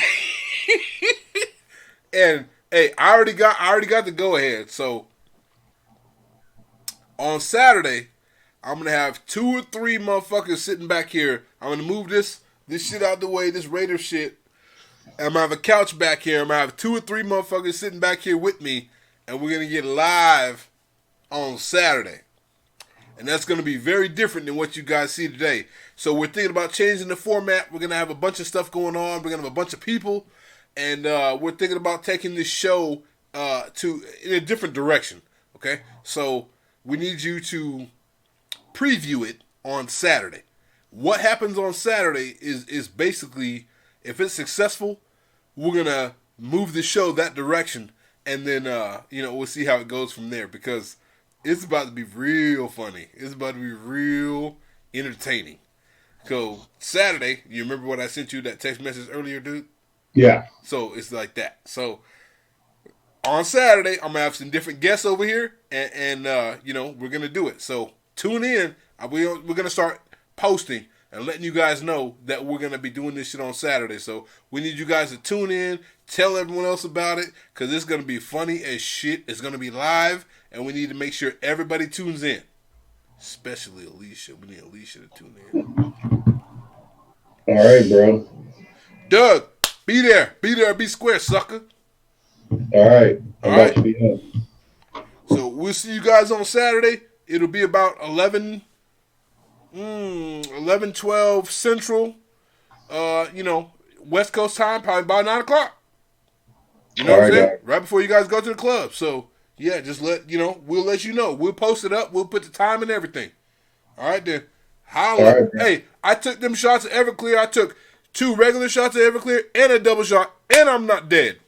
[SPEAKER 1] And hey, I already got the go ahead. So on Saturday, I'm gonna have 2 or 3 motherfuckers sitting back here. I'm gonna move this shit out the way, this Raider shit. And I'm gonna have a couch back here. I'm gonna have 2 or 3 motherfuckers sitting back here with me, and we're gonna get live on Saturday. And that's gonna be very different than what you guys see today. So we're thinking about changing the format. We're gonna have a bunch of stuff going on. We're gonna have a bunch of people. And we're thinking about taking this show in a different direction, okay? So we need you to preview it on Saturday. What happens on Saturday is basically, if it's successful, we're going to move the show that direction, and then, we'll see how it goes from there, because it's about to be real funny. It's about to be real entertaining. So Saturday, you remember what I sent you that text message earlier, dude?
[SPEAKER 2] Yeah.
[SPEAKER 1] So it's like that. So on Saturday, I'm gonna have some different guests over here, and we're gonna do it. So tune in. We're gonna start posting and letting you guys know that we're gonna be doing this shit on Saturday. So we need you guys to tune in, tell everyone else about it, because it's gonna be funny as shit. It's gonna be live, and we need to make sure everybody tunes in, especially Alicia. We need Alicia to tune in.
[SPEAKER 2] All right, bro.
[SPEAKER 1] Doug. Be there. Be square, sucker.
[SPEAKER 2] All right.
[SPEAKER 1] All right. To be on. So we'll see you guys on Saturday. It'll be about 11, 12 Central. West Coast time, probably about 9 o'clock. You know what I'm saying? Right before you guys go to the club. So, yeah, just we'll let you know. We'll post it up. We'll put the time and everything. All right, then. Holla. Hey, I took them shots of Everclear. I took 2 regular shots of Everclear and a double shot, and I'm not dead.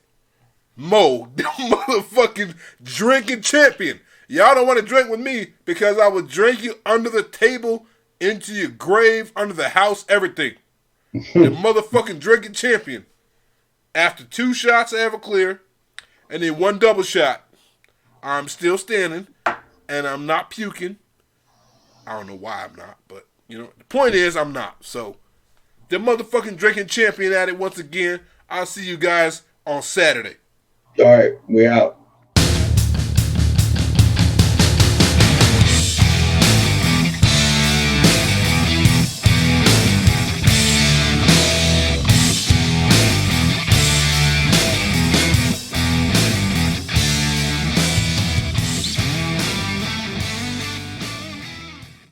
[SPEAKER 1] Mo, the motherfucking drinking champion. Y'all don't want to drink with me because I will drink you under the table, into your grave, under the house, everything. The motherfucking drinking champion. After 2 shots of Everclear and then 1 double shot, I'm still standing and I'm not puking. I don't know why I'm not, but the point is I'm not. So, the motherfucking drinking champion at it once again. I'll see you guys on Saturday.
[SPEAKER 2] All right, we out.